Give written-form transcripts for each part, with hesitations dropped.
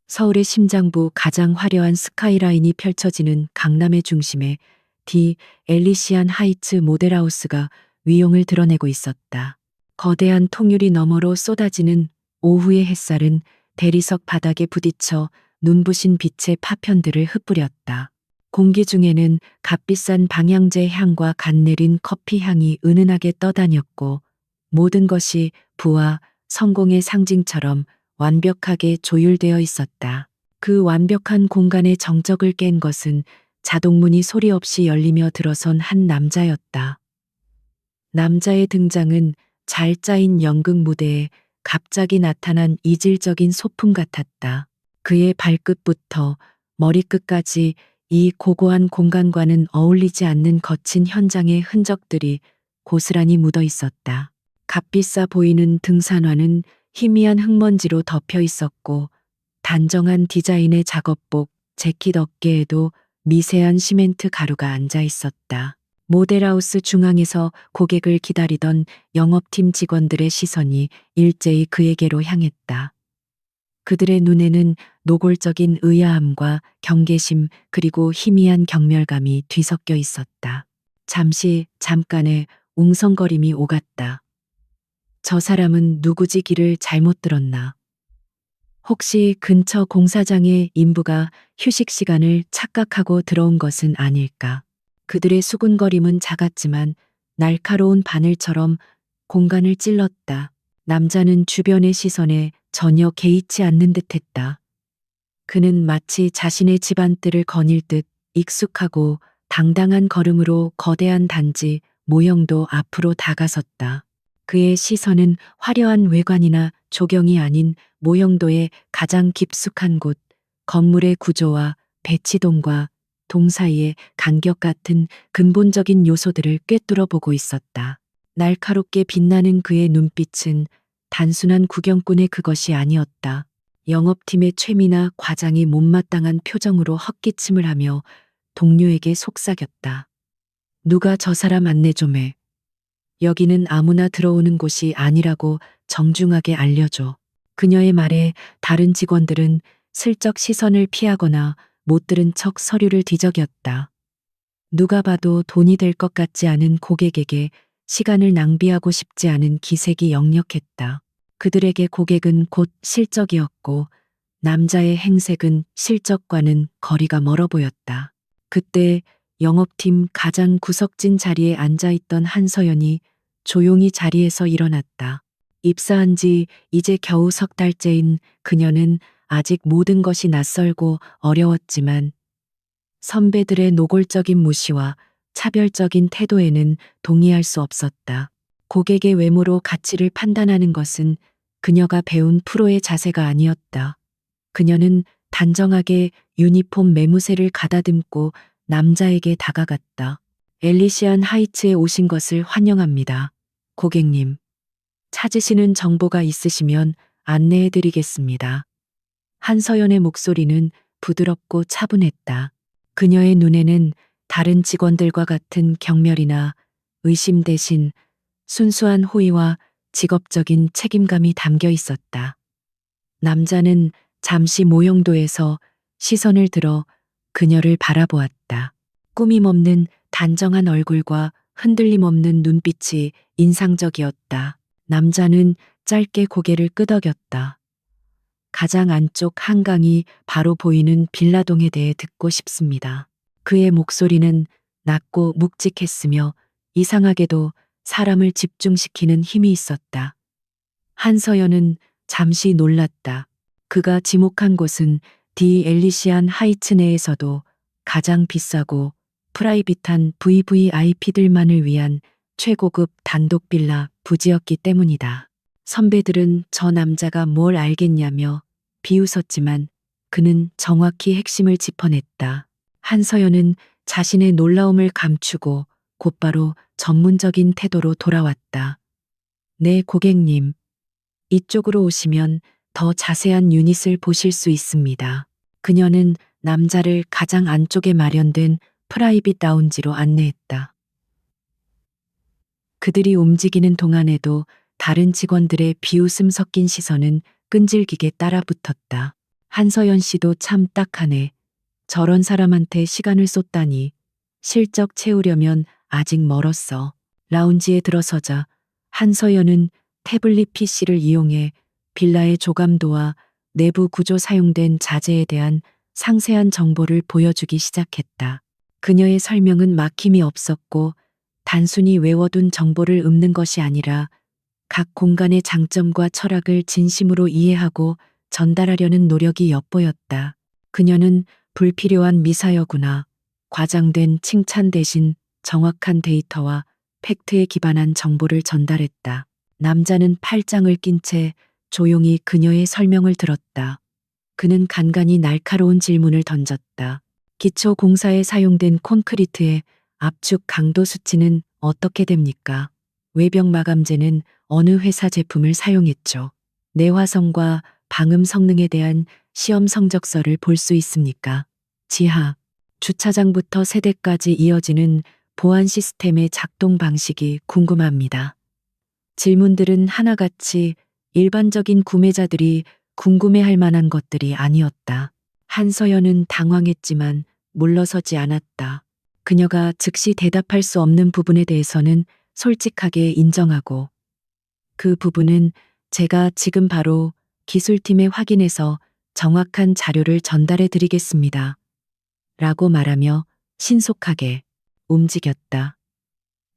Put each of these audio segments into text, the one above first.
서울의 심장부 가장 화려한 스카이라인이 펼쳐지는 강남의 중심에 디 엘리시안 하이츠 모델하우스가 위용을 드러내고 있었다. 거대한 통유리 너머로 쏟아지는 오후의 햇살은 대리석 바닥에 부딪혀 눈부신 빛의 파편들을 흩뿌렸다. 공기 중에는 값비싼 방향제 향과 갓 내린 커피 향이 은은하게 떠다녔고, 모든 것이 부와 성공의 상징처럼 완벽하게 조율되어 있었다. 그 완벽한 공간의 정적을 깬 것은 자동문이 소리 없이 열리며 들어선 한 남자였다. 남자의 등장은 잘 짜인 연극 무대에 갑자기 나타난 이질적인 소품 같았다. 그의 발끝부터 머리끝까지 이 고고한 공간과는 어울리지 않는 거친 현장의 흔적들이 고스란히 묻어 있었다. 값비싸 보이는 등산화는 희미한 흙먼지로 덮여 있었고, 단정한 디자인의 작업복, 재킷 어깨에도 미세한 시멘트 가루가 앉아 있었다. 모델하우스 중앙에서 고객을 기다리던 영업팀 직원들의 시선이 일제히 그에게로 향했다. 그들의 눈에는 노골적인 의아함과 경계심 그리고 희미한 경멸감이 뒤섞여 있었다. 잠깐의 웅성거림이 오갔다. 저 사람은 누구지? 길을 잘못 들었나? 혹시 근처 공사장의 인부가 휴식 시간을 착각하고 들어온 것은 아닐까? 그들의 수군거림은 작았지만 날카로운 바늘처럼 공간을 찔렀다. 남자는 주변의 시선에 전혀 개의치 않는 듯했다. 그는 마치 자신의 집안뜰을 거닐 듯 익숙하고 당당한 걸음으로 거대한 단지 모형도 앞으로 다가섰다. 그의 시선은 화려한 외관이나 조경이 아닌 모형도의 가장 깊숙한 곳, 건물의 구조와 배치동과 동 사이의 간격 같은 근본적인 요소들을 꿰뚫어 보고 있었다. 날카롭게 빛나는 그의 눈빛은 단순한 구경꾼의 그것이 아니었다. 영업팀의 최미나 과장이 못마땅한 표정으로 헛기침을 하며 동료에게 속삭였다. 누가 저 사람 안내 좀 해. 여기는 아무나 들어오는 곳이 아니라고 정중하게 알려줘. 그녀의 말에 다른 직원들은 슬쩍 시선을 피하거나 못 들은 척 서류를 뒤적였다. 누가 봐도 돈이 될 것 같지 않은 고객에게 시간을 낭비하고 싶지 않은 기색이 역력했다. 그들에게 고객은 곧 실적이었고, 남자의 행색은 실적과는 거리가 멀어 보였다. 그때 영업팀 가장 구석진 자리에 앉아있던 한서연이 조용히 자리에서 일어났다. 입사한 지 이제 겨우 석 달째인 그녀는 아직 모든 것이 낯설고 어려웠지만, 선배들의 노골적인 무시와 차별적인 태도에는 동의할 수 없었다. 고객의 외모로 가치를 판단하는 것은 그녀가 배운 프로의 자세가 아니었다. 그녀는 단정하게 유니폼 매무새를 가다듬고 남자에게 다가갔다. 엘리시안 하이츠에 오신 것을 환영합니다. 고객님, 찾으시는 정보가 있으시면 안내해 드리겠습니다. 한서연의 목소리는 부드럽고 차분했다. 그녀의 눈에는 다른 직원들과 같은 경멸이나 의심 대신 순수한 호의와 직업적인 책임감이 담겨 있었다. 남자는 잠시 모형도에서 시선을 들어 그녀를 바라보았다. 꾸밈 없는 단정한 얼굴과 흔들림 없는 눈빛이 인상적이었다. 남자는 짧게 고개를 끄덕였다. 가장 안쪽 한강이 바로 보이는 빌라동에 대해 듣고 싶습니다. 그의 목소리는 낮고 묵직했으며 이상하게도 사람을 집중시키는 힘이 있었다. 한서연은 잠시 놀랐다. 그가 지목한 곳은 디 엘리시안 하이츠 내에서도 가장 비싸고 프라이빗한 VVIP들만을 위한 최고급 단독 빌라 부지였기 때문이다. 선배들은 저 남자가 뭘 알겠냐며 비웃었지만 그는 정확히 핵심을 짚어냈다. 한서연은 자신의 놀라움을 감추고 곧바로 전문적인 태도로 돌아왔다. 네, 고객님. 이쪽으로 오시면 더 자세한 유닛을 보실 수 있습니다. 그녀는 남자를 가장 안쪽에 마련된 프라이빗 라운지로 안내했다. 그들이 움직이는 동안에도 다른 직원들의 비웃음 섞인 시선은 끈질기게 따라붙었다. 한서연 씨도 참 딱하네. 저런 사람한테 시간을 쏟다니. 실적 채우려면 아직 멀었어. 라운지에 들어서자 한서연은 태블릿 PC를 이용해 빌라의 조감도와 내부 구조 사용된 자재에 대한 상세한 정보를 보여주기 시작했다. 그녀의 설명은 막힘이 없었고 단순히 외워둔 정보를 읊는 것이 아니라 각 공간의 장점과 철학을 진심으로 이해하고 전달하려는 노력이 엿보였다. 그녀는 불필요한 미사여구나 과장된 칭찬 대신 정확한 데이터와 팩트에 기반한 정보를 전달했다. 남자는 팔짱을 낀 채 조용히 그녀의 설명을 들었다. 그는 간간히 날카로운 질문을 던졌다. 기초 공사에 사용된 콘크리트의 압축 강도 수치는 어떻게 됩니까? 외벽 마감재는 어느 회사 제품을 사용했죠? 내화성과 방음 성능에 대한 시험 성적서를 볼 수 있습니까? 지하, 주차장부터 세대까지 이어지는 보안 시스템의 작동 방식이 궁금합니다. 질문들은 하나같이 일반적인 구매자들이 궁금해할 만한 것들이 아니었다. 한서연은 당황했지만 물러서지 않았다. 그녀가 즉시 대답할 수 없는 부분에 대해서는 솔직하게 인정하고 그 부분은 제가 지금 바로 기술팀에 확인해서 정확한 자료를 전달해 드리겠습니다. 라고 말하며 신속하게 움직였다.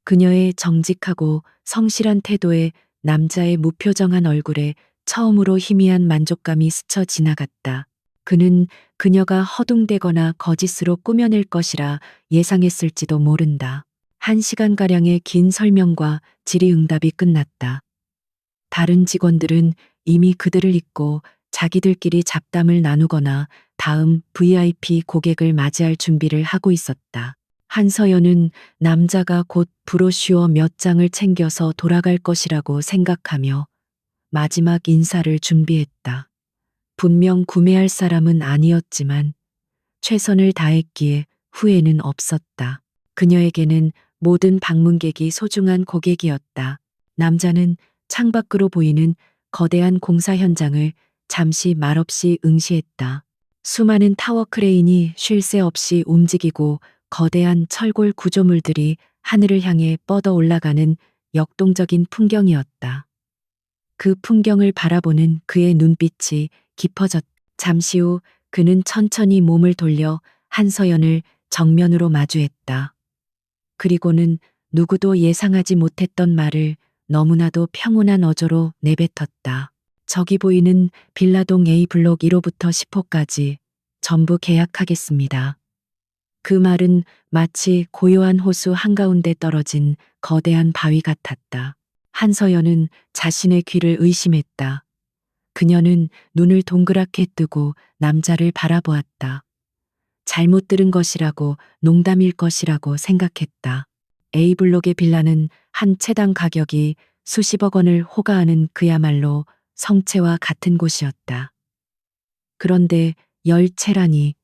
그녀의 정직하고 성실한 태도에 남자의 무표정한 얼굴에 처음으로 희미한 만족감이 스쳐 지나갔다. 그는 그녀가 허둥대거나 거짓으로 꾸며낼 것이라 예상했을지도 모른다. 1시간가량의 긴 설명과 질의응답이 끝났다. 다른 직원들은 이미 그들을 잊고 자기들끼리 잡담을 나누거나 다음 VIP 고객을 맞이할 준비를 하고 있었다. 한서연은 남자가 곧 브로슈어 몇 장을 챙겨서 돌아갈 것이라고 생각하며 마지막 인사를 준비했다. 분명 구매할 사람은 아니었지만 최선을 다했기에 후회는 없었다. 그녀에게는 모든 방문객이 소중한 고객이었다. 남자는 창밖으로 보이는 거대한 공사 현장을 잠시 말없이 응시했다. 수많은 타워 크레인이 쉴 새 없이 움직이고 거대한 철골 구조물들이 하늘을 향해 뻗어 올라가는 역동적인 풍경이었다. 그 풍경을 바라보는 그의 눈빛이 깊어졌다. 잠시 후 그는 천천히 몸을 돌려 한서연을 정면으로 마주했다. 그리고는 누구도 예상하지 못했던 말을 너무나도 평온한 어조로 내뱉었다. 저기 보이는 빌라동 A블록 1호부터 10호까지 전부 계약하겠습니다. 그 말은 마치 고요한 호수 한가운데 떨어진 거대한 바위 같았다. 한서연은 자신의 귀를 의심했다. 그녀는 눈을 동그랗게 뜨고 남자를 바라보았다. 잘못 들은 것이라고, 농담일 것이라고 생각했다. A블록의 빌라는 한 채당 가격이 수십억 원을 호가하는 그야말로 성채와 같은 곳이었다. 그런데 10채라니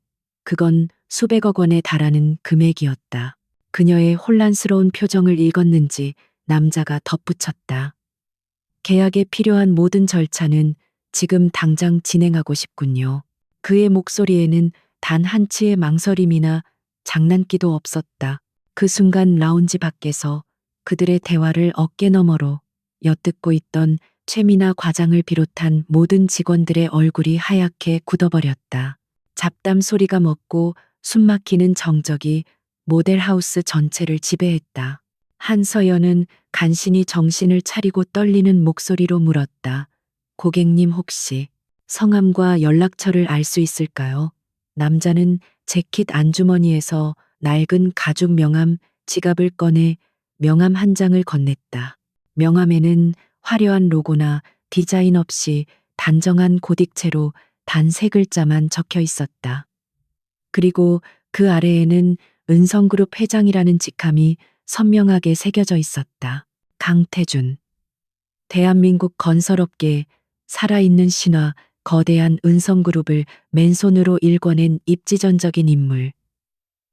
그건 수백억 원에 달하는 금액이었다. 그녀의 혼란스러운 표정을 읽었는지 남자가 덧붙였다. 계약에 필요한 모든 절차는 지금 당장 진행하고 싶군요. 그의 목소리에는 단 한치의 망설임이나 장난기도 없었다. 그 순간 라운지 밖에서 그들의 대화를 어깨너머로 엿듣고 있던 최미나 과장을 비롯한 모든 직원들의 얼굴이 하얗게 굳어버렸다. 잡담 소리가 멎고 숨막히는 정적이 모델하우스 전체를 지배했다. 한서연은 간신히 정신을 차리고 떨리는 목소리로 물었다. 고객님 혹시 성함과 연락처를 알 수 있을까요? 남자는 재킷 안주머니에서 낡은 가죽 명함 지갑을 꺼내 명함 한 장을 건넸다. 명함에는 화려한 로고나 디자인 없이 단정한 고딕체로 단 3글자만 적혀 있었다. 그리고 그 아래에는 은성그룹 회장이라는 직함이 선명하게 새겨져 있었다. 강태준. 대한민국 건설업계의 살아있는 신화, 거대한 은성그룹을 맨손으로 일궈낸 입지전적인 인물.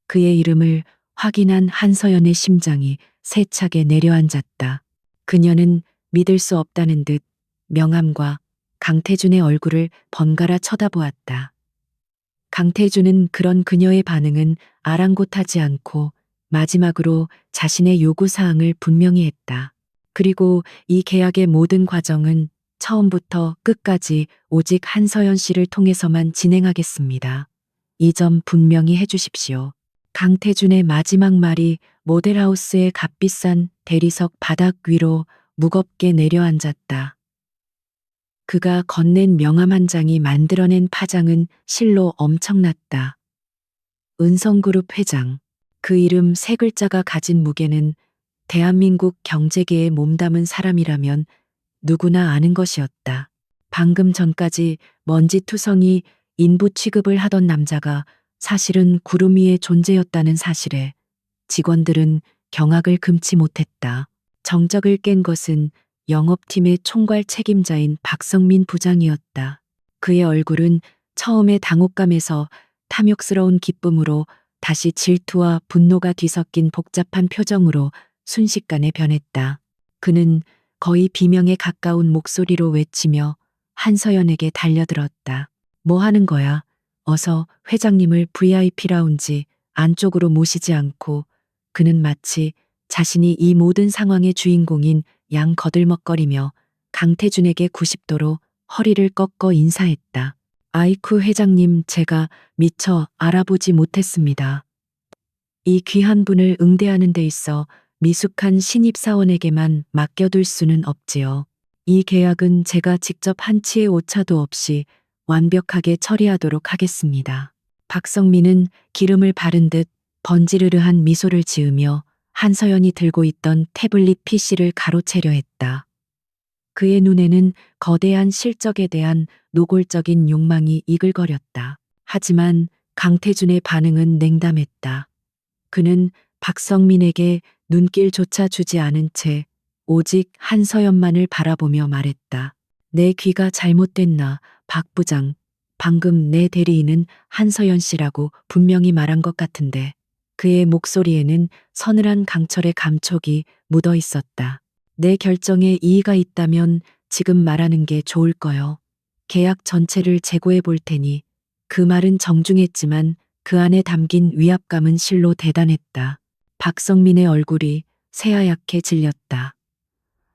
그의 이름을 확인한 한서연의 심장이 세차게 내려앉았다. 그녀는 믿을 수 없다는 듯 명함과 강태준의 얼굴을 번갈아 쳐다보았다. 강태준은 그런 그녀의 반응은 아랑곳하지 않고 마지막으로 자신의 요구사항을 분명히 했다. 그리고 이 계약의 모든 과정은 처음부터 끝까지 오직 한서연 씨를 통해서만 진행하겠습니다. 이 점 분명히 해주십시오. 강태준의 마지막 말이 모델하우스의 값비싼 대리석 바닥 위로 무겁게 내려앉았다. 그가 건넨 명함 한 장이 만들어낸 파장은 실로 엄청났다. 은성그룹 회장. 그 이름 세 글자가 가진 무게는 대한민국 경제계에 몸담은 사람이라면 누구나 아는 것이었다. 방금 전까지 먼지투성이 인부 취급을 하던 남자가 사실은 구름 위의 존재였다는 사실에 직원들은 경악을 금치 못했다. 정적을 깬 것은 영업팀의 총괄 책임자인 박성민 부장이었다. 그의 얼굴은 처음에 당혹감에서 탐욕스러운 기쁨으로 다시 질투와 분노가 뒤섞인 복잡한 표정으로 순식간에 변했다. 그는 거의 비명에 가까운 목소리로 외치며 한서연에게 달려들었다. 뭐 하는 거야? 어서 회장님을 VIP 라운지 안쪽으로 모시지 않고. 그는 마치 자신이 이 모든 상황의 주인공인 양 거들먹거리며 강태준에게 90도로 허리를 꺾어 인사했다. 아이쿠 회장님, 제가 미처 알아보지 못했습니다. 이 귀한 분을 응대하는 데 있어 미숙한 신입사원에게만 맡겨둘 수는 없지요. 이 계약은 제가 직접 한치의 오차도 없이 완벽하게 처리하도록 하겠습니다. 박성민은 기름을 바른 듯 번지르르한 미소를 지으며 한서연이 들고 있던 태블릿 PC를 가로채려 했다. 그의 눈에는 거대한 실적에 대한 노골적인 욕망이 이글거렸다. 하지만 강태준의 반응은 냉담했다. 그는 박성민에게 눈길조차 주지 않은 채 오직 한서연만을 바라보며 말했다. 내 귀가 잘못됐나, 박 부장. 방금 내 대리인은 한서연 씨라고 분명히 말한 것 같은데. 그의 목소리에는 서늘한 강철의 감촉이 묻어 있었다. 내 결정에 이의가 있다면 지금 말하는 게 좋을 거요. 계약 전체를 재고해 볼 테니. 그 말은 정중했지만 그 안에 담긴 위압감은 실로 대단했다. 박성민의 얼굴이 새하얗게 질렸다.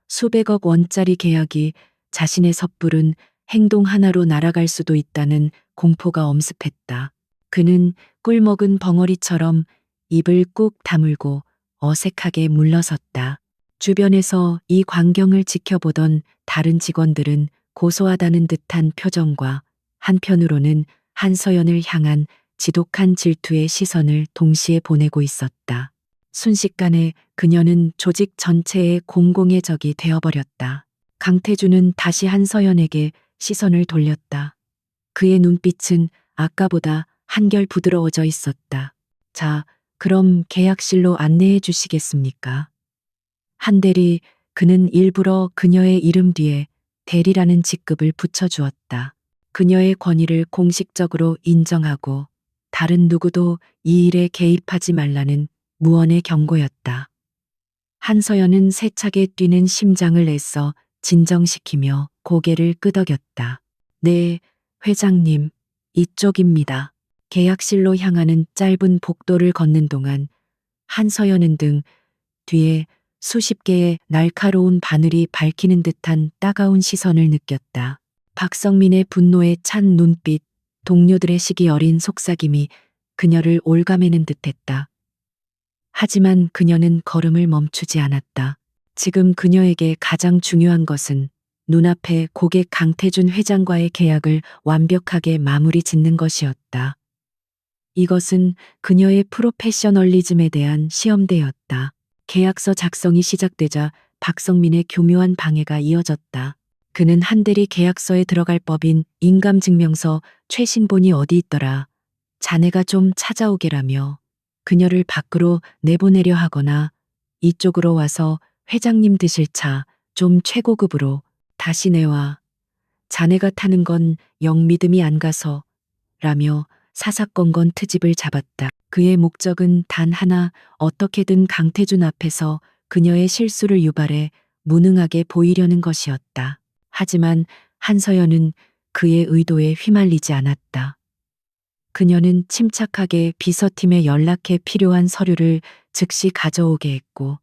수백억 원짜리 계약이 자신의 섣부른 행동 하나로 날아갈 수도 있다는 공포가 엄습했다. 그는 꿀먹은 벙어리처럼 입을 꾹 다물고 어색하게 물러섰다. 주변에서 이 광경을 지켜보던 다른 직원들은 고소하다는 듯한 표정과 한편으로는 한서연을 향한 지독한 질투의 시선을 동시에 보내고 있었다. 순식간에 그녀는 조직 전체의 공공의 적이 되어버렸다. 강태준은 다시 한서연에게 시선을 돌렸다. 그의 눈빛은 아까보다 한결 부드러워져 있었다. 자, 그럼 계약실로 안내해 주시겠습니까? 한대리, 그는 일부러 그녀의 이름 뒤에 대리라는 직급을 붙여주었다. 그녀의 권위를 공식적으로 인정하고 다른 누구도 이 일에 개입하지 말라는 무언의 경고였다. 한서연은 세차게 뛰는 심장을 애써 진정시키며 고개를 끄덕였다. 네, 회장님, 이쪽입니다. 계약실로 향하는 짧은 복도를 걷는 동안 한서연은 등 뒤에 수십 개의 날카로운 바늘이 밝히는 듯한 따가운 시선을 느꼈다. 박성민의 분노에 찬 눈빛, 동료들의 시기 어린 속삭임이 그녀를 올가매는 듯했다. 하지만 그녀는 걸음을 멈추지 않았다. 지금 그녀에게 가장 중요한 것은 눈앞에 고객 강태준 회장과의 계약을 완벽하게 마무리 짓는 것이었다. 이것은 그녀의 프로페셔널리즘에 대한 시험대였다. 계약서 작성이 시작되자 박성민의 교묘한 방해가 이어졌다. 그는 한대리 계약서에 들어갈 법인 인감증명서 최신본이 어디 있더라. 자네가 좀 찾아오게라며 그녀를 밖으로 내보내려 하거나 이쪽으로 와서 회장님 드실 차 좀 최고급으로 다시 내와. 자네가 타는 건 영 믿음이 안 가서 라며 사사건건 트집을 잡았다. 그의 목적은 단 하나, 어떻게든 강태준 앞에서 그녀의 실수를 유발해 무능하게 보이려는 것이었다. 하지만 한서연은 그의 의도에 휘말리지 않았다. 그녀는 침착하게 비서팀에 연락해 필요한 서류를 즉시 가져오게 했고,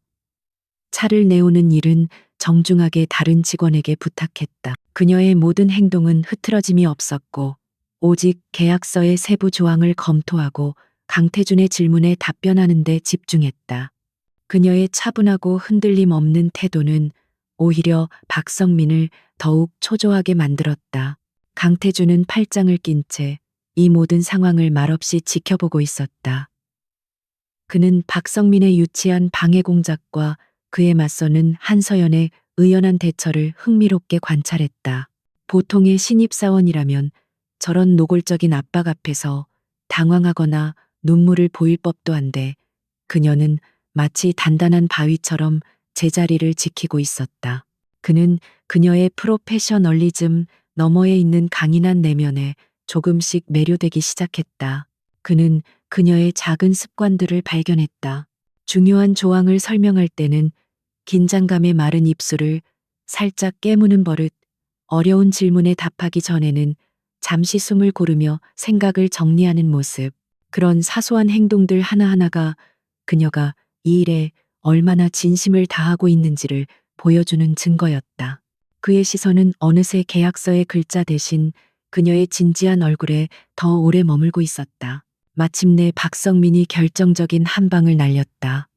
차를 내오는 일은 정중하게 다른 직원에게 부탁했다. 그녀의 모든 행동은 흐트러짐이 없었고, 오직 계약서의 세부 조항을 검토하고 강태준의 질문에 답변하는 데 집중했다. 그녀의 차분하고 흔들림 없는 태도는 오히려 박성민을 더욱 초조하게 만들었다. 강태준은 팔짱을 낀 채 이 모든 상황을 말없이 지켜보고 있었다. 그는 박성민의 유치한 방해 공작과 그에 맞서는 한서연의 의연한 대처를 흥미롭게 관찰했다. 보통의 신입사원이라면 저런 노골적인 압박 앞에서 당황하거나 눈물을 보일 법도 한데, 그녀는 마치 단단한 바위처럼 제자리를 지키고 있었다. 그는 그녀의 프로페셔널리즘 너머에 있는 강인한 내면에 조금씩 매료되기 시작했다. 그는 그녀의 작은 습관들을 발견했다. 중요한 조항을 설명할 때는 긴장감에 마른 입술을 살짝 깨무는 버릇, 어려운 질문에 답하기 전에는 잠시 숨을 고르며 생각을 정리하는 모습, 그런 사소한 행동들 하나하나가 그녀가 이 일에 얼마나 진심을 다하고 있는지를 보여주는 증거였다. 그의 시선은 어느새 계약서의 글자 대신 그녀의 진지한 얼굴에 더 오래 머물고 있었다. 마침내 박성민이 결정적인 한 방을 날렸다.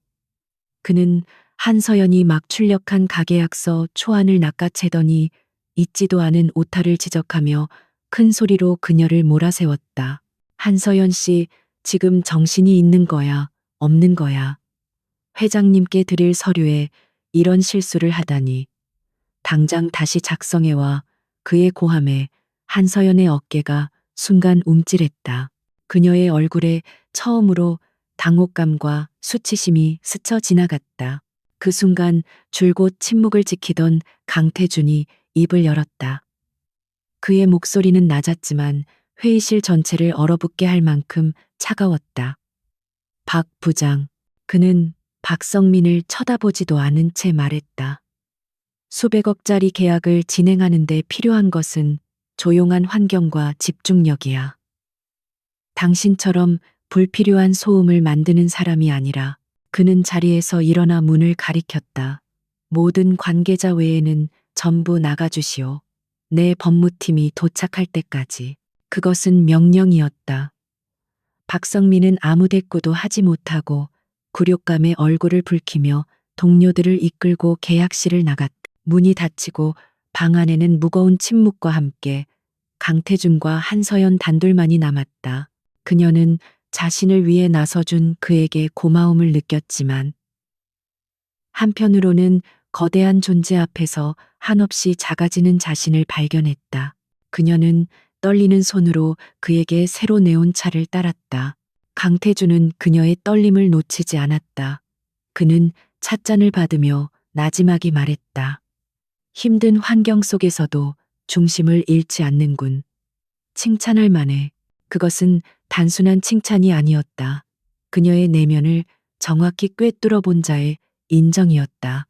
그는 한서연이 막 출력한 가계약서 초안을 낚아채더니 잊지도 않은 오타를 지적하며 큰 소리로 그녀를 몰아세웠다. 한서연 씨, 지금 정신이 있는 거야, 없는 거야. 회장님께 드릴 서류에 이런 실수를 하다니. 당장 다시 작성해와. 그의 고함에 한서연의 어깨가 순간 움찔했다. 그녀의 얼굴에 처음으로 당혹감과 수치심이 스쳐 지나갔다. 그 순간 줄곧 침묵을 지키던 강태준이 입을 열었다. 그의 목소리는 낮았지만 회의실 전체를 얼어붙게 할 만큼 차가웠다. 박 부장. 그는 박성민을 쳐다보지도 않은 채 말했다. 수백억짜리 계약을 진행하는 데 필요한 것은 조용한 환경과 집중력이야. 당신처럼 불필요한 소음을 만드는 사람이 아니라. 그는 자리에서 일어나 문을 가리켰다. 모든 관계자 외에는 전부 나가주시오. 내 법무팀이 도착할 때까지. 그것은 명령이었다. 박성민은 아무 대꾸도 하지 못하고 굴욕감에 얼굴을 붉히며 동료들을 이끌고 계약실을 나갔다. 문이 닫히고 방 안에는 무거운 침묵과 함께 강태준과 한서연 단둘만이 남았다. 그녀는 자신을 위해 나서준 그에게 고마움을 느꼈지만, 한편으로는 거대한 존재 앞에서 한없이 작아지는 자신을 발견했다. 그녀는 떨리는 손으로 그에게 새로 내온 차를 따랐다. 강태준은 그녀의 떨림을 놓치지 않았다. 그는 찻잔을 받으며 나지막이 말했다. 힘든 환경 속에서도 중심을 잃지 않는군. 칭찬할 만해. 그것은 단순한 칭찬이 아니었다. 그녀의 내면을 정확히 꿰뚫어 본 자의 인정이었다.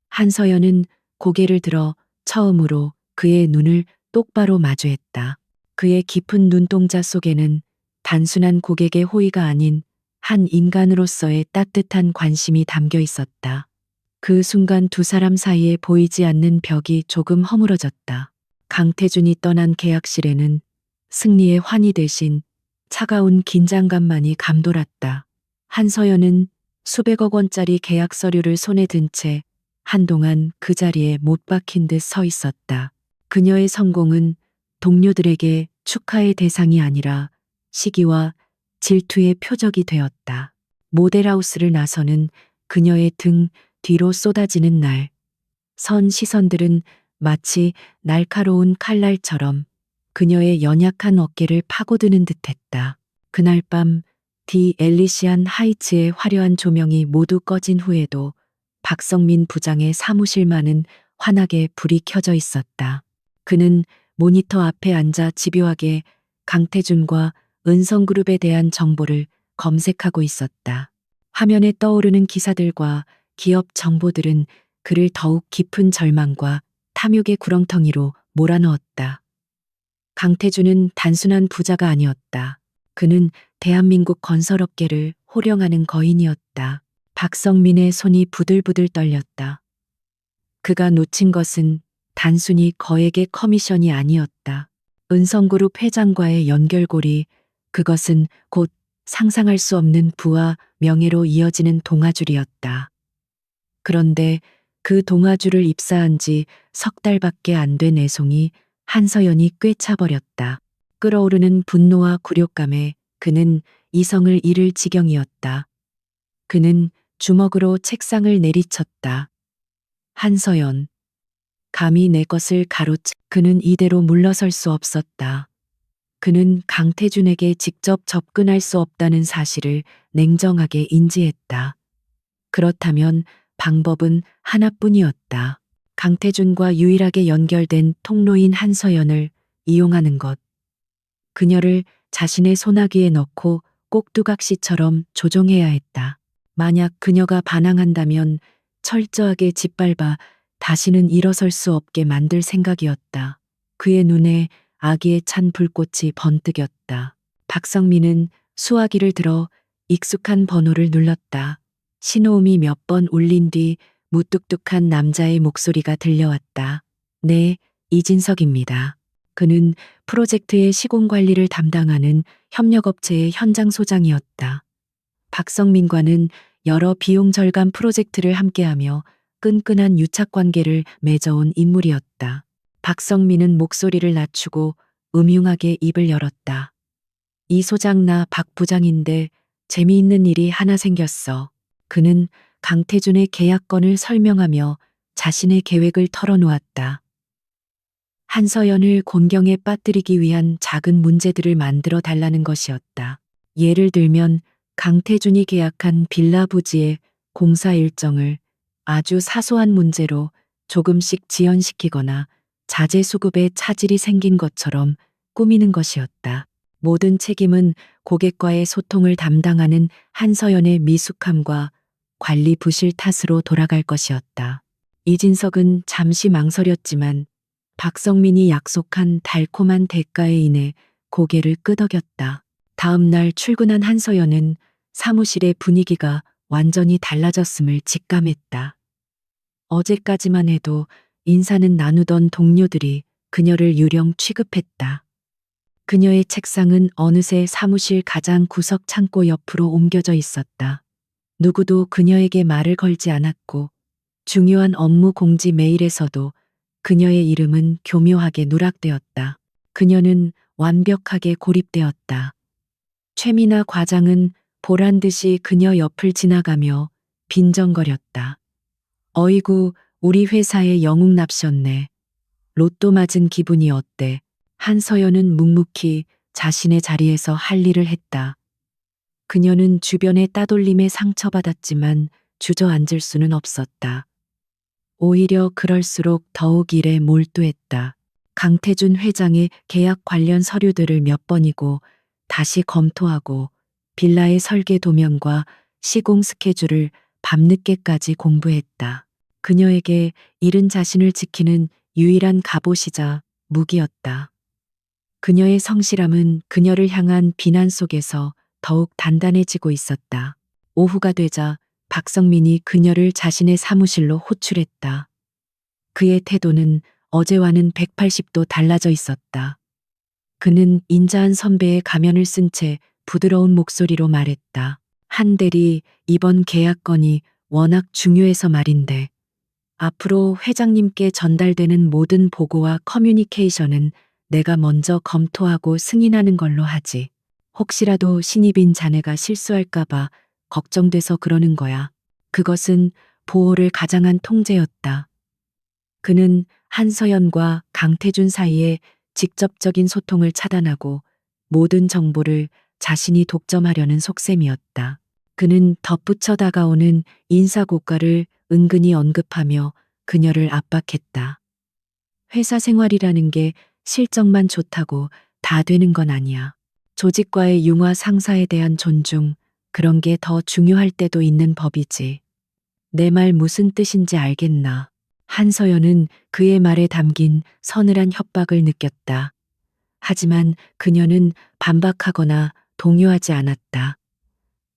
한서연은 고개를 들어 처음으로 그의 눈을 똑바로 마주했다. 그의 깊은 눈동자 속에는 단순한 고객의 호의가 아닌 한 인간으로서의 따뜻한 관심이 담겨 있었다. 그 순간 두 사람 사이에 보이지 않는 벽이 조금 허물어졌다. 강태준이 떠난 계약실에는 승리의 환희 대신 차가운 긴장감만이 감돌았다. 한서연은 수백억 원짜리 계약 서류를 손에 든 채 한동안 그 자리에 못 박힌 듯 서 있었다. 그녀의 성공은 동료들에게 축하의 대상이 아니라 시기와 질투의 표적이 되었다. 모델하우스를 나서는 그녀의 등 뒤로 쏟아지는 날, 선 시선들은 마치 날카로운 칼날처럼 그녀의 연약한 어깨를 파고드는 듯했다. 그날 밤 디 엘리시안 하이츠의 화려한 조명이 모두 꺼진 후에도 박성민 부장의 사무실만은 환하게 불이 켜져 있었다. 그는 모니터 앞에 앉아 집요하게 강태준과 은성그룹에 대한 정보를 검색하고 있었다. 화면에 떠오르는 기사들과 기업 정보들은 그를 더욱 깊은 절망과 탐욕의 구렁텅이로 몰아넣었다. 강태준은 단순한 부자가 아니었다. 그는 대한민국 건설업계를 호령하는 거인이었다. 박성민의 손이 부들부들 떨렸다. 그가 놓친 것은 단순히 거액의 커미션이 아니었다. 은성그룹 회장과의 연결고리, 그것은 곧 상상할 수 없는 부와 명예로 이어지는 동아줄이었다. 그런데 그 동아줄을 입사한 지 석 달밖에 안 된 애송이 한서연이 꿰차버렸다. 끓어오르는 분노와 굴욕감에 그는 이성을 잃을 지경이었다. 그는 주먹으로 책상을 내리쳤다. 한서연, 감히 내 것을 그는 이대로 물러설 수 없었다. 그는 강태준에게 직접 접근할 수 없다는 사실을 냉정하게 인지했다. 그렇다면 방법은 하나뿐이었다. 강태준과 유일하게 연결된 통로인 한서연을 이용하는 것. 그녀를 자신의 소나기에 넣고 꼭두각시처럼 조종해야 했다. 만약 그녀가 반항한다면 철저하게 짓밟아 다시는 일어설 수 없게 만들 생각이었다. 그의 눈에 아기에 찬 불꽃이 번뜩였다. 박성민은 수화기를 들어 익숙한 번호를 눌렀다. 신호음이 몇 번 울린 뒤 무뚝뚝한 남자의 목소리가 들려왔다. 네, 이진석입니다. 그는 프로젝트의 시공 관리를 담당하는 협력업체의 현장 소장이었다. 박성민과는 여러 비용 절감 프로젝트를 함께하며 끈끈한 유착 관계를 맺어온 인물이었다. 박성민은 목소리를 낮추고 음흉하게 입을 열었다. 이 소장 나 박 부장인데 재미있는 일이 하나 생겼어. 그는 강태준의 계약건을 설명하며 자신의 계획을 털어놓았다. 한서연을 곤경에 빠뜨리기 위한 작은 문제들을 만들어 달라는 것이었다. 예를 들면 강태준이 계약한 빌라 부지의 공사 일정을 아주 사소한 문제로 조금씩 지연시키거나 자재 수급에 차질이 생긴 것처럼 꾸미는 것이었다. 모든 책임은 고객과의 소통을 담당하는 한서연의 미숙함과 관리 부실 탓으로 돌아갈 것이었다. 이진석은 잠시 망설였지만 박성민이 약속한 달콤한 대가에 인해 고개를 끄덕였다. 다음 날 출근한 한서연은 사무실의 분위기가 완전히 달라졌음을 직감했다. 어제까지만 해도 인사는 나누던 동료들이 그녀를 유령 취급했다. 그녀의 책상은 어느새 사무실 가장 구석 창고 옆으로 옮겨져 있었다. 누구도 그녀에게 말을 걸지 않았고 중요한 업무 공지 메일에서도 그녀의 이름은 교묘하게 누락되었다. 그녀는 완벽하게 고립되었다. 최미나 과장은 보란 듯이 그녀 옆을 지나가며 빈정거렸다. 어이구, 우리 회사에 영웅 납셨네. 로또 맞은 기분이 어때? 한서연은 묵묵히 자신의 자리에서 할 일을 했다. 그녀는 주변의 따돌림에 상처받았지만 주저앉을 수는 없었다. 오히려 그럴수록 더욱 일에 몰두했다. 강태준 회장의 계약 관련 서류들을 몇 번이고 다시 검토하고 빌라의 설계 도면과 시공 스케줄을 밤늦게까지 공부했다. 그녀에게 잃은 자신을 지키는 유일한 갑옷이자 무기였다. 그녀의 성실함은 그녀를 향한 비난 속에서 더욱 단단해지고 있었다. 오후가 되자 박성민이 그녀를 자신의 사무실로 호출했다. 그의 태도는 어제와는 180도 달라져 있었다. 그는 인자한 선배의 가면을 쓴 채 부드러운 목소리로 말했다. 한 대리, 이번 계약건이 워낙 중요해서 말인데 앞으로 회장님께 전달되는 모든 보고와 커뮤니케이션은 내가 먼저 검토하고 승인하는 걸로 하지. 혹시라도 신입인 자네가 실수할까봐 걱정돼서 그러는 거야. 그것은 보호를 가장한 통제였다. 그는 한서연과 강태준 사이에 직접적인 소통을 차단하고 모든 정보를 자신이 독점하려는 속셈이었다. 그는 덧붙여 다가오는 인사고과를 은근히 언급하며 그녀를 압박했다. 회사 생활이라는 게 실적만 좋다고 다 되는 건 아니야. 조직과의 융화, 상사에 대한 존중, 그런 게 더 중요할 때도 있는 법이지. 내 말 무슨 뜻인지 알겠나? 한서연은 그의 말에 담긴 서늘한 협박을 느꼈다. 하지만 그녀는 반박하거나 동요하지 않았다.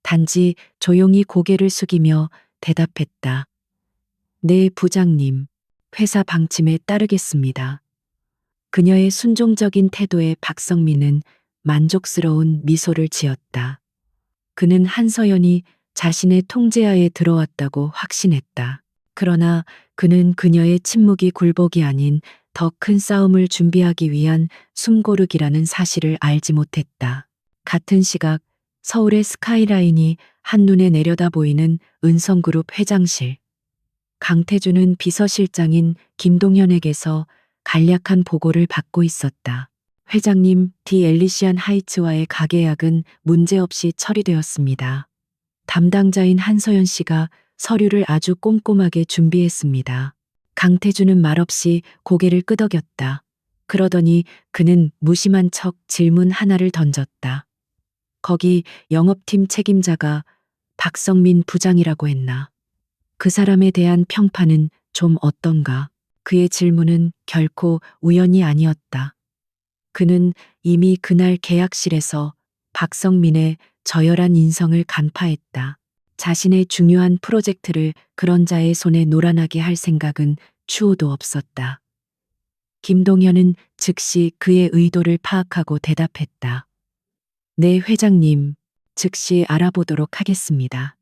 단지 조용히 고개를 숙이며 대답했다. 네, 부장님. 회사 방침에 따르겠습니다. 그녀의 순종적인 태도에 박성민은 만족스러운 미소를 지었다. 그는 한서연이 자신의 통제하에 들어왔다고 확신했다. 그러나 그는 그녀의 침묵이 굴복이 아닌 더 큰 싸움을 준비하기 위한 숨고르기라는 사실을 알지 못했다. 같은 시각 서울의 스카이라인이 한눈에 내려다 보이는 은성그룹 회장실. 강태준은 비서실장인 김동현에게서 간략한 보고를 받고 있었다. 회장님, 디 엘리시안 하이츠와의 가계약은 문제없이 처리되었습니다. 담당자인 한서연 씨가 서류를 아주 꼼꼼하게 준비했습니다. 강태준은 말없이 고개를 끄덕였다. 그러더니 그는 무심한 척 질문 하나를 던졌다. 거기 영업팀 책임자가 박성민 부장이라고 했나? 그 사람에 대한 평판은 좀 어떤가? 그의 질문은 결코 우연이 아니었다. 그는 이미 그날 계약실에서 박성민의 저열한 인성을 간파했다. 자신의 중요한 프로젝트를 그런 자의 손에 노란하게 할 생각은 추호도 없었다. 김동현은 즉시 그의 의도를 파악하고 대답했다. 네, 회장님. 즉시 알아보도록 하겠습니다.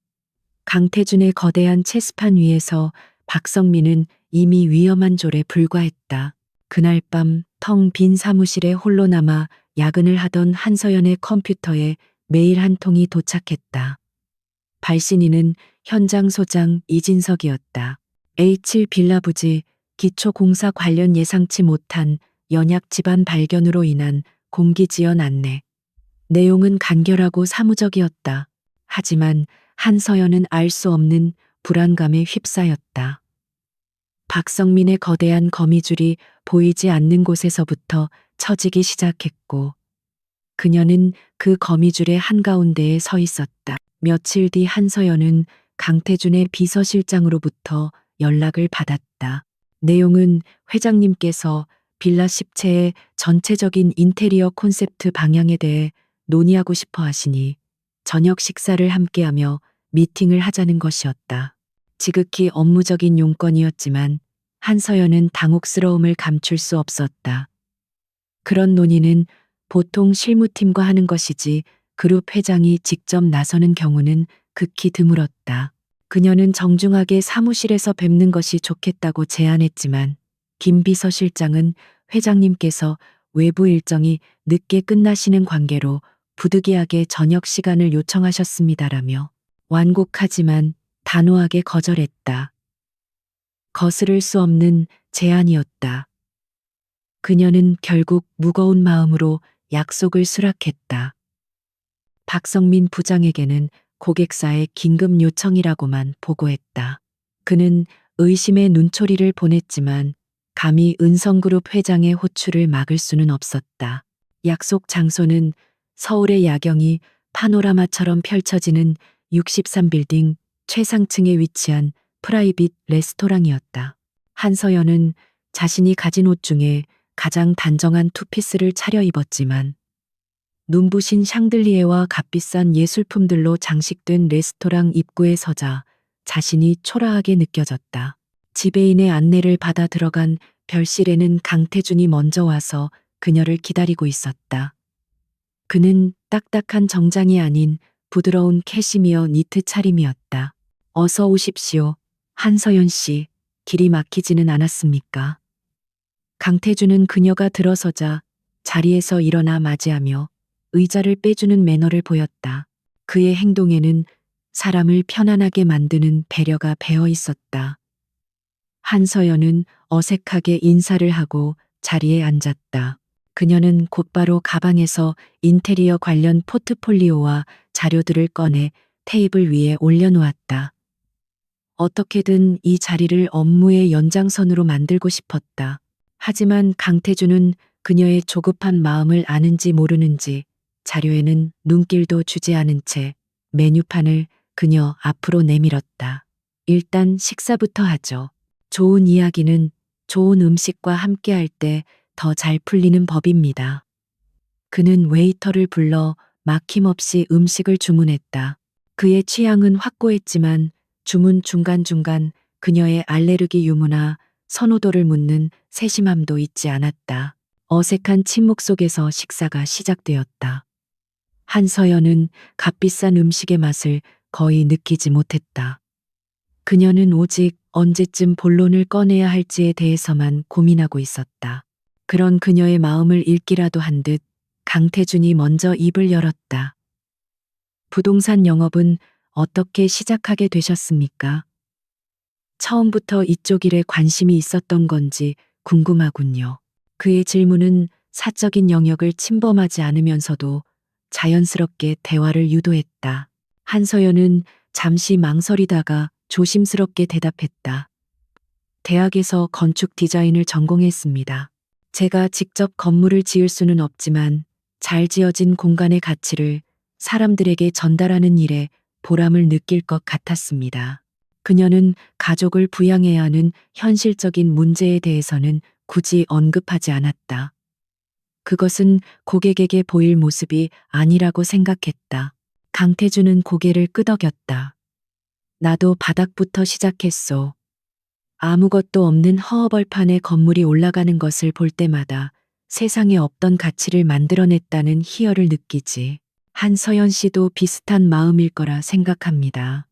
강태준의 거대한 체스판 위에서 박성민은 이미 위험한 졸에 불과했다. 그날 밤 텅 빈 사무실에 홀로 남아 야근을 하던 한서연의 컴퓨터에 메일 한 통이 도착했다. 발신인은 현장 소장 이진석이었다. A7 빌라 부지 기초공사 관련 예상치 못한 연약 집안 발견으로 인한 공기 지연 안내. 내용은 간결하고 사무적이었다. 하지만 한서연은 알 수 없는 불안감에 휩싸였다. 박성민의 거대한 거미줄이 보이지 않는 곳에서부터 처지기 시작했고, 그녀는 그 거미줄의 한가운데에 서 있었다. 며칠 뒤 한서연은 강태준의 비서실장으로부터 연락을 받았다. 내용은 회장님께서 빌라 10채의 전체적인 인테리어 콘셉트 방향에 대해 논의하고 싶어 하시니 저녁 식사를 함께하며 미팅을 하자는 것이었다. 지극히 업무적인 용건이었지만 한서연은 당혹스러움을 감출 수 없었다. 그런 논의는 보통 실무팀과 하는 것이지 그룹 회장이 직접 나서는 경우는 극히 드물었다. 그녀는 정중하게 사무실에서 뵙는 것이 좋겠다고 제안했지만 김 비서실장은 회장님께서 외부 일정이 늦게 끝나시는 관계로 부득이하게 저녁 시간을 요청하셨습니다라며 완곡하지만 단호하게 거절했다. 거스를 수 없는 제안이었다. 그녀는 결국 무거운 마음으로 약속을 수락했다. 박성민 부장에게는 고객사의 긴급 요청이라고만 보고했다. 그는 의심의 눈초리를 보냈지만 감히 은성그룹 회장의 호출을 막을 수는 없었다. 약속 장소는 서울의 야경이 파노라마처럼 펼쳐지는 63빌딩 최상층에 위치한 프라이빗 레스토랑이었다. 한서연은 자신이 가진 옷 중에 가장 단정한 투피스를 차려입었지만 눈부신 샹들리에와 값비싼 예술품들로 장식된 레스토랑 입구에 서자 자신이 초라하게 느껴졌다. 지배인의 안내를 받아 들어간 별실에는 강태준이 먼저 와서 그녀를 기다리고 있었다. 그는 딱딱한 정장이 아닌 부드러운 캐시미어 니트 차림이었다. 어서 오십시오. 한서연 씨, 길이 막히지는 않았습니까? 강태준은 그녀가 들어서자 자리에서 일어나 맞이하며 의자를 빼주는 매너를 보였다. 그의 행동에는 사람을 편안하게 만드는 배려가 배어 있었다. 한서연은 어색하게 인사를 하고 자리에 앉았다. 그녀는 곧바로 가방에서 인테리어 관련 포트폴리오와 자료들을 꺼내 테이블 위에 올려놓았다. 어떻게든 이 자리를 업무의 연장선으로 만들고 싶었다. 하지만 강태준은 그녀의 조급한 마음을 아는지 모르는지 자료에는 눈길도 주지 않은 채 메뉴판을 그녀 앞으로 내밀었다. 일단 식사부터 하죠. 좋은 이야기는 좋은 음식과 함께할 때 더 잘 풀리는 법입니다. 그는 웨이터를 불러 막힘없이 음식을 주문했다. 그의 취향은 확고했지만 주문 중간중간 그녀의 알레르기 유무나 선호도를 묻는 세심함도 잊지 않았다. 어색한 침묵 속에서 식사가 시작되었다. 한서연은 값비싼 음식의 맛을 거의 느끼지 못했다. 그녀는 오직 언제쯤 본론을 꺼내야 할지에 대해서만 고민하고 있었다. 그런 그녀의 마음을 읽기라도 한 듯 강태준이 먼저 입을 열었다. 부동산 영업은 어떻게 시작하게 되셨습니까? 처음부터 이쪽 일에 관심이 있었던 건지 궁금하군요. 그의 질문은 사적인 영역을 침범하지 않으면서도 자연스럽게 대화를 유도했다. 한서연은 잠시 망설이다가 조심스럽게 대답했다. 대학에서 건축 디자인을 전공했습니다. 제가 직접 건물을 지을 수는 없지만 잘 지어진 공간의 가치를 사람들에게 전달하는 일에 보람을 느낄 것 같았습니다. 그녀는 가족을 부양해야 하는 현실적인 문제에 대해서는 굳이 언급하지 않았다. 그것은 고객에게 보일 모습이 아니라고 생각했다. 강태준은 고개를 끄덕였다. 나도 바닥부터 시작했소. 아무것도 없는 허허벌판에 건물이 올라가는 것을 볼 때마다 세상에 없던 가치를 만들어냈다는 희열을 느끼지. 한서연 씨도 비슷한 마음일 거라 생각합니다.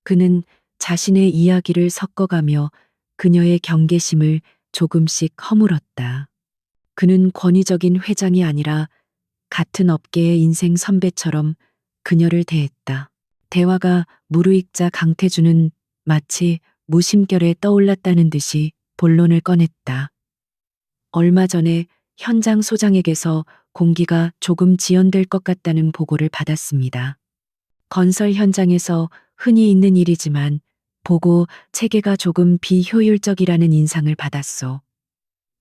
그는 자신의 이야기를 섞어가며 그녀의 경계심을 조금씩 허물었다. 그는 권위적인 회장이 아니라 같은 업계의 인생 선배처럼 그녀를 대했다. 대화가 무르익자 강태준은 마치 무심결에 떠올랐다는 듯이 본론을 꺼냈다. 얼마 전에 현장 소장에게서 공기가 조금 지연될 것 같다는 보고를 받았습니다. 건설 현장에서 흔히 있는 일이지만 보고 체계가 조금 비효율적이라는 인상을 받았소.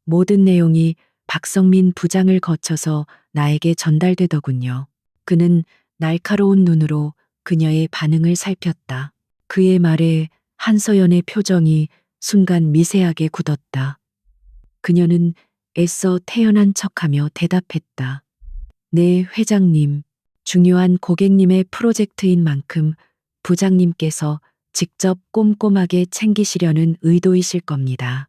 모든 내용이 박성민 부장을 거쳐서 나에게 전달되더군요. 그는 날카로운 눈으로 그녀의 반응을 살폈다. 그의 말에 한서연의 표정이 순간 미세하게 굳었다. 그녀는 애써 태연한 척하며 대답했다. 네, 회장님. 중요한 고객님의 프로젝트인 만큼 부장님께서 직접 꼼꼼하게 챙기시려는 의도이실 겁니다.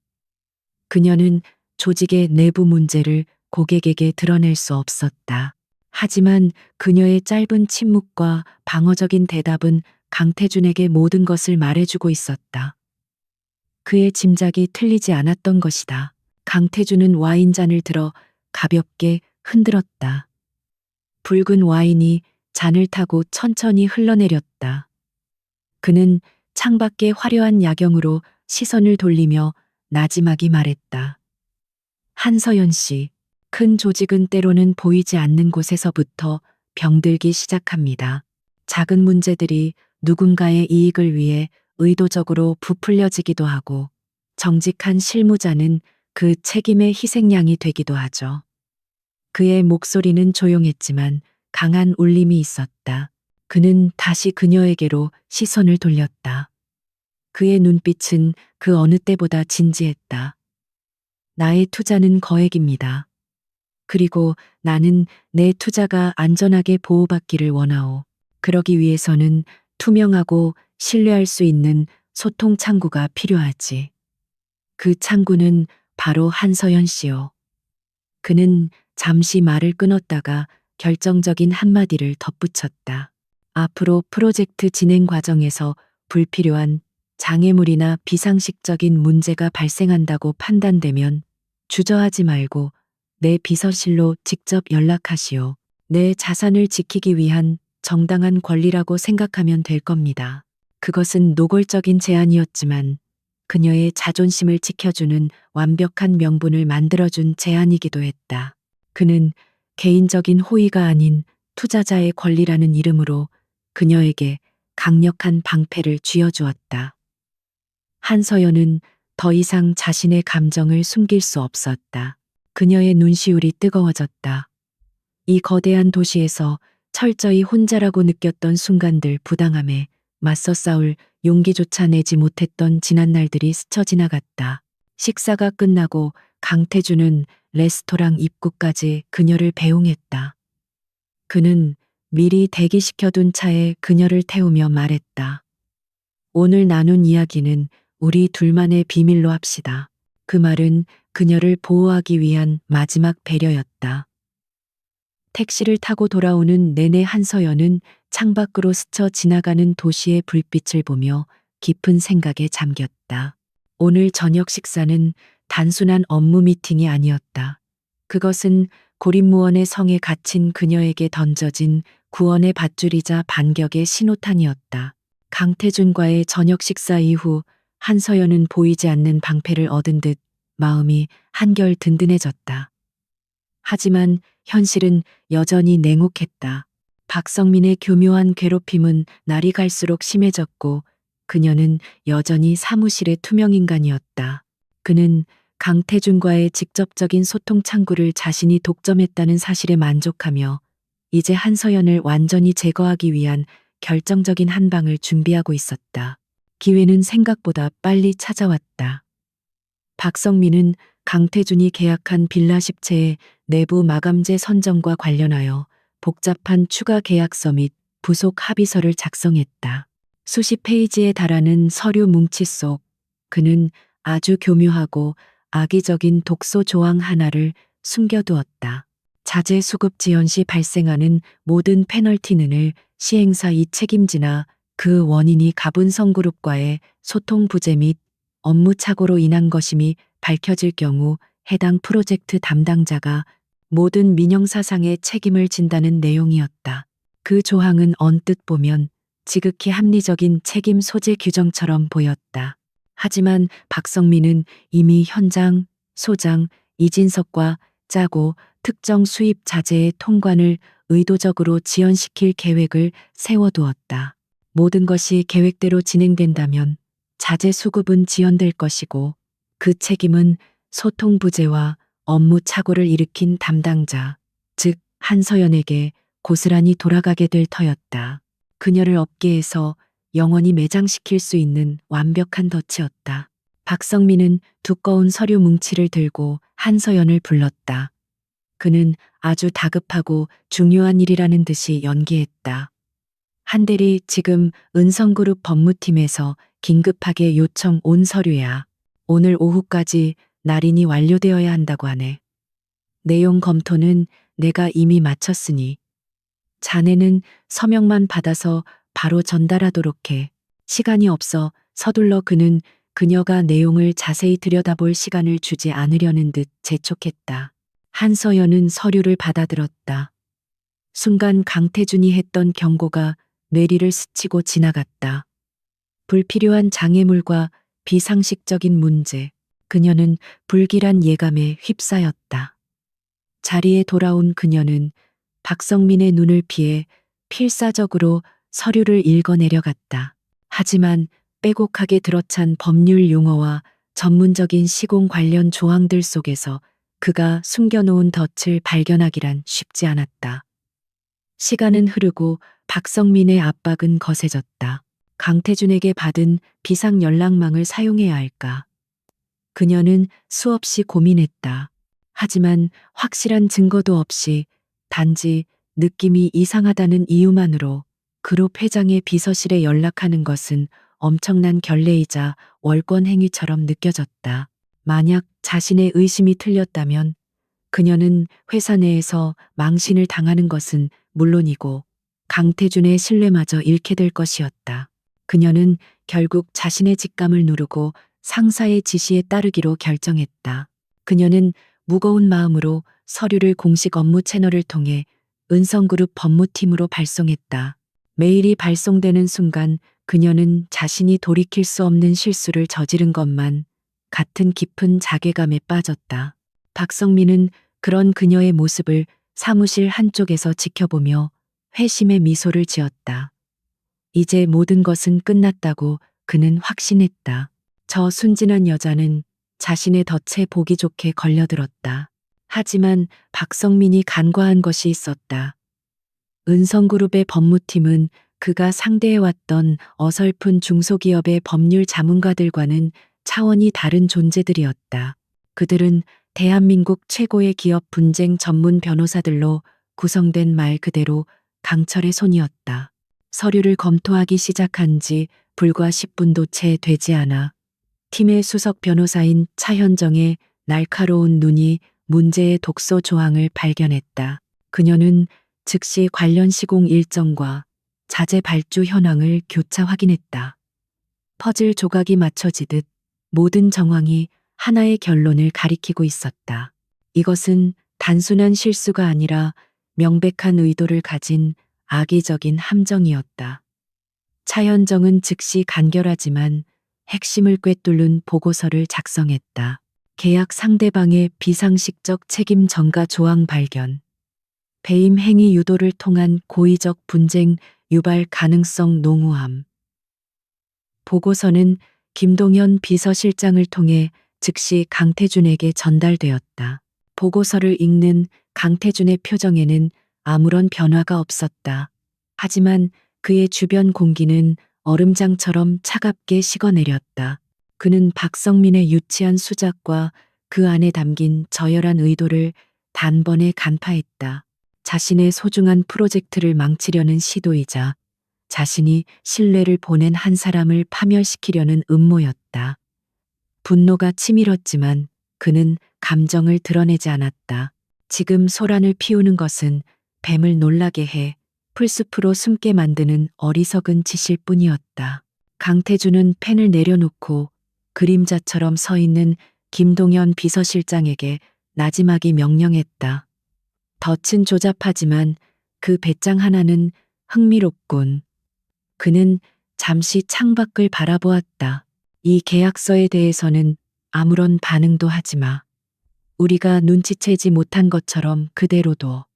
그녀는 조직의 내부 문제를 고객에게 드러낼 수 없었다. 하지만 그녀의 짧은 침묵과 방어적인 대답은 강태준에게 모든 것을 말해주고 있었다. 그의 짐작이 틀리지 않았던 것이다. 강태준은 와인잔을 들어 가볍게 흔들었다. 붉은 와인이 잔을 타고 천천히 흘러내렸다. 그는 창밖의 화려한 야경으로 시선을 돌리며 나지막이 말했다. 한서연 씨, 큰 조직은 때로는 보이지 않는 곳에서부터 병들기 시작합니다. 작은 문제들이 누군가의 이익을 위해 의도적으로 부풀려지기도 하고 정직한 실무자는 그 책임의 희생양이 되기도 하죠. 그의 목소리는 조용했지만 강한 울림이 있었다. 그는 다시 그녀에게로 시선을 돌렸다. 그의 눈빛은 그 어느 때보다 진지했다. 나의 투자는 거액입니다. 그리고 나는 내 투자가 안전하게 보호받기를 원하오. 그러기 위해서는 투명하고 신뢰할 수 있는 소통 창구가 필요하지. 그 창구는 바로 한서연 씨요. 그는 잠시 말을 끊었다가 결정적인 한마디를 덧붙였다. 앞으로 프로젝트 진행 과정에서 불필요한 장애물이나 비상식적인 문제가 발생한다고 판단되면 주저하지 말고 내 비서실로 직접 연락하시오. 내 자산을 지키기 위한 정당한 권리라고 생각하면 될 겁니다. 그것은 노골적인 제안이었지만 그녀의 자존심을 지켜주는 완벽한 명분을 만들어준 제안이기도 했다. 그는 개인적인 호의가 아닌 투자자의 권리라는 이름으로 그녀에게 강력한 방패를 쥐어주었다. 한서연은 더 이상 자신의 감정을 숨길 수 없었다. 그녀의 눈시울이 뜨거워졌다. 이 거대한 도시에서 철저히 혼자라고 느꼈던 순간들 부당함에 맞서 싸울 용기조차 내지 못했던 지난날들이 스쳐 지나갔다. 식사가 끝나고 강태준은 레스토랑 입구까지 그녀를 배웅했다. 그는 미리 대기시켜둔 차에 그녀를 태우며 말했다. 오늘 나눈 이야기는 우리 둘만의 비밀로 합시다. 그 말은 그녀를 보호하기 위한 마지막 배려였다. 택시를 타고 돌아오는 내내 한서연은 창밖으로 스쳐 지나가는 도시의 불빛을 보며 깊은 생각에 잠겼다. 오늘 저녁 식사는 단순한 업무 미팅이 아니었다. 그것은 고립무원의 성에 갇힌 그녀에게 던져진 구원의 밧줄이자 반격의 신호탄이었다. 강태준과의 저녁 식사 이후 한서연은 보이지 않는 방패를 얻은 듯 마음이 한결 든든해졌다. 하지만 현실은 여전히 냉혹했다. 박성민의 교묘한 괴롭힘은 날이 갈수록 심해졌고 그녀는 여전히 사무실의 투명인간이었다. 그는 강태준과의 직접적인 소통 창구를 자신이 독점했다는 사실에 만족하며 이제 한서연을 완전히 제거하기 위한 결정적인 한 방을 준비하고 있었다. 기회는 생각보다 빨리 찾아왔다. 박성민은 강태준이 계약한 빌라 10채의 내부 마감재 선정과 관련하여 복잡한 추가 계약서 및 부속 합의서를 작성했다. 수십 페이지에 달하는 서류 뭉치 속 그는 아주 교묘하고 악의적인 독소 조항 하나를 숨겨두었다. 자재 수급 지연 시 발생하는 모든 페널티는을 시행사이 책임지나 그 원인이 가분성그룹과의 소통 부재 및 업무 착오로 인한 것임이 밝혀질 경우 해당 프로젝트 담당자가 모든 민영사상의 책임을 진다는 내용이었다. 그 조항은 언뜻 보면 지극히 합리적인 책임 소재 규정처럼 보였다. 하지만 박성민은 이미 현장, 소장, 이진석과 짜고 특정 수입 자재의 통관을 의도적으로 지연시킬 계획을 세워두었다. 모든 것이 계획대로 진행된다면 자재 수급은 지연될 것이고 그 책임은 소통 부재와 업무 착오를 일으킨 담당자, 즉 한서연에게 고스란히 돌아가게 될 터였다. 그녀를 업계에서 영원히 매장시킬 수 있는 완벽한 덫이었다. 박성민은 두꺼운 서류 뭉치를 들고 한서연을 불렀다. 그는 아주 다급하고 중요한 일이라는 듯이 연기했다. 한대리, 지금 은성그룹 법무팀에서 긴급하게 요청 온 서류야. 오늘 오후까지 날인이 완료되어야 한다고 하네. 내용 검토는 내가 이미 마쳤으니 자네는 서명만 받아서 바로 전달하도록 해. 시간이 없어 서둘러. 그는 그녀가 내용을 자세히 들여다볼 시간을 주지 않으려는 듯 재촉했다. 한서연은 서류를 받아들었다. 순간 강태준이 했던 경고가 뇌리를 스치고 지나갔다. 불필요한 장애물과 비상식적인 문제. 그녀는 불길한 예감에 휩싸였다. 자리에 돌아온 그녀는 박성민의 눈을 피해 필사적으로 서류를 읽어내려갔다. 하지만 빼곡하게 들어찬 법률 용어와 전문적인 시공 관련 조항들 속에서 그가 숨겨놓은 덫을 발견하기란 쉽지 않았다. 시간은 흐르고 박성민의 압박은 거세졌다. 강태준에게 받은 비상 연락망을 사용해야 할까? 그녀는 수없이 고민했다. 하지만 확실한 증거도 없이 단지 느낌이 이상하다는 이유만으로 그룹 회장의 비서실에 연락하는 것은 엄청난 결례이자 월권 행위처럼 느껴졌다. 만약 자신의 의심이 틀렸다면 그녀는 회사 내에서 망신을 당하는 것은 물론이고 강태준의 신뢰마저 잃게 될 것이었다. 그녀는 결국 자신의 직감을 누르고 상사의 지시에 따르기로 결정했다. 그녀는 무거운 마음으로 서류를 공식 업무 채널을 통해 은성그룹 법무팀으로 발송했다. 메일이 발송되는 순간 그녀는 자신이 돌이킬 수 없는 실수를 저지른 것만 같은 깊은 자괴감에 빠졌다. 박성민은 그런 그녀의 모습을 사무실 한쪽에서 지켜보며 회심의 미소를 지었다. 이제 모든 것은 끝났다고 그는 확신했다. 저 순진한 여자는 자신의 덫에 보기 좋게 걸려들었다. 하지만 박성민이 간과한 것이 있었다. 은성그룹의 법무팀은 그가 상대해왔던 어설픈 중소기업의 법률 자문가들과는 차원이 다른 존재들이었다. 그들은 대한민국 최고의 기업 분쟁 전문 변호사들로 구성된 말 그대로 강철의 손이었다. 서류를 검토하기 시작한 지 불과 10분도 채 되지 않아 팀의 수석 변호사인 차현정의 날카로운 눈이 문제의 독소 조항을 발견했다. 그녀는 즉시 관련 시공 일정과 자재 발주 현황을 교차 확인했다. 퍼즐 조각이 맞춰지듯 모든 정황이 하나의 결론을 가리키고 있었다. 이것은 단순한 실수가 아니라 명백한 의도를 가진 악의적인 함정이었다. 차현정은 즉시 간결하지만 핵심을 꿰뚫는 보고서를 작성했다. 계약 상대방의 비상식적 책임 전가 조항 발견. 배임 행위 유도를 통한 고의적 분쟁 유발 가능성 농후함. 보고서는 김동현 비서실장을 통해 즉시 강태준에게 전달되었다. 보고서를 읽는 강태준의 표정에는 아무런 변화가 없었다. 하지만 그의 주변 공기는 얼음장처럼 차갑게 식어내렸다. 그는 박성민의 유치한 수작과 그 안에 담긴 저열한 의도를 단번에 간파했다. 자신의 소중한 프로젝트를 망치려는 시도이자 자신이 신뢰를 보낸 한 사람을 파멸시키려는 음모였다. 분노가 치밀었지만 그는 감정을 드러내지 않았다. 지금 소란을 피우는 것은 뱀을 놀라게 해 풀숲으로 숨게 만드는 어리석은 짓일 뿐이었다. 강태준은 펜을 내려놓고 그림자처럼 서 있는 김동현 비서실장에게 나지막이 명령했다. 덫은 조잡하지만 그 배짱 하나는 흥미롭군. 그는 잠시 창밖을 바라보았다. 이 계약서에 대해서는 아무런 반응도 하지 마. 우리가 눈치채지 못한 것처럼 그대로 둬.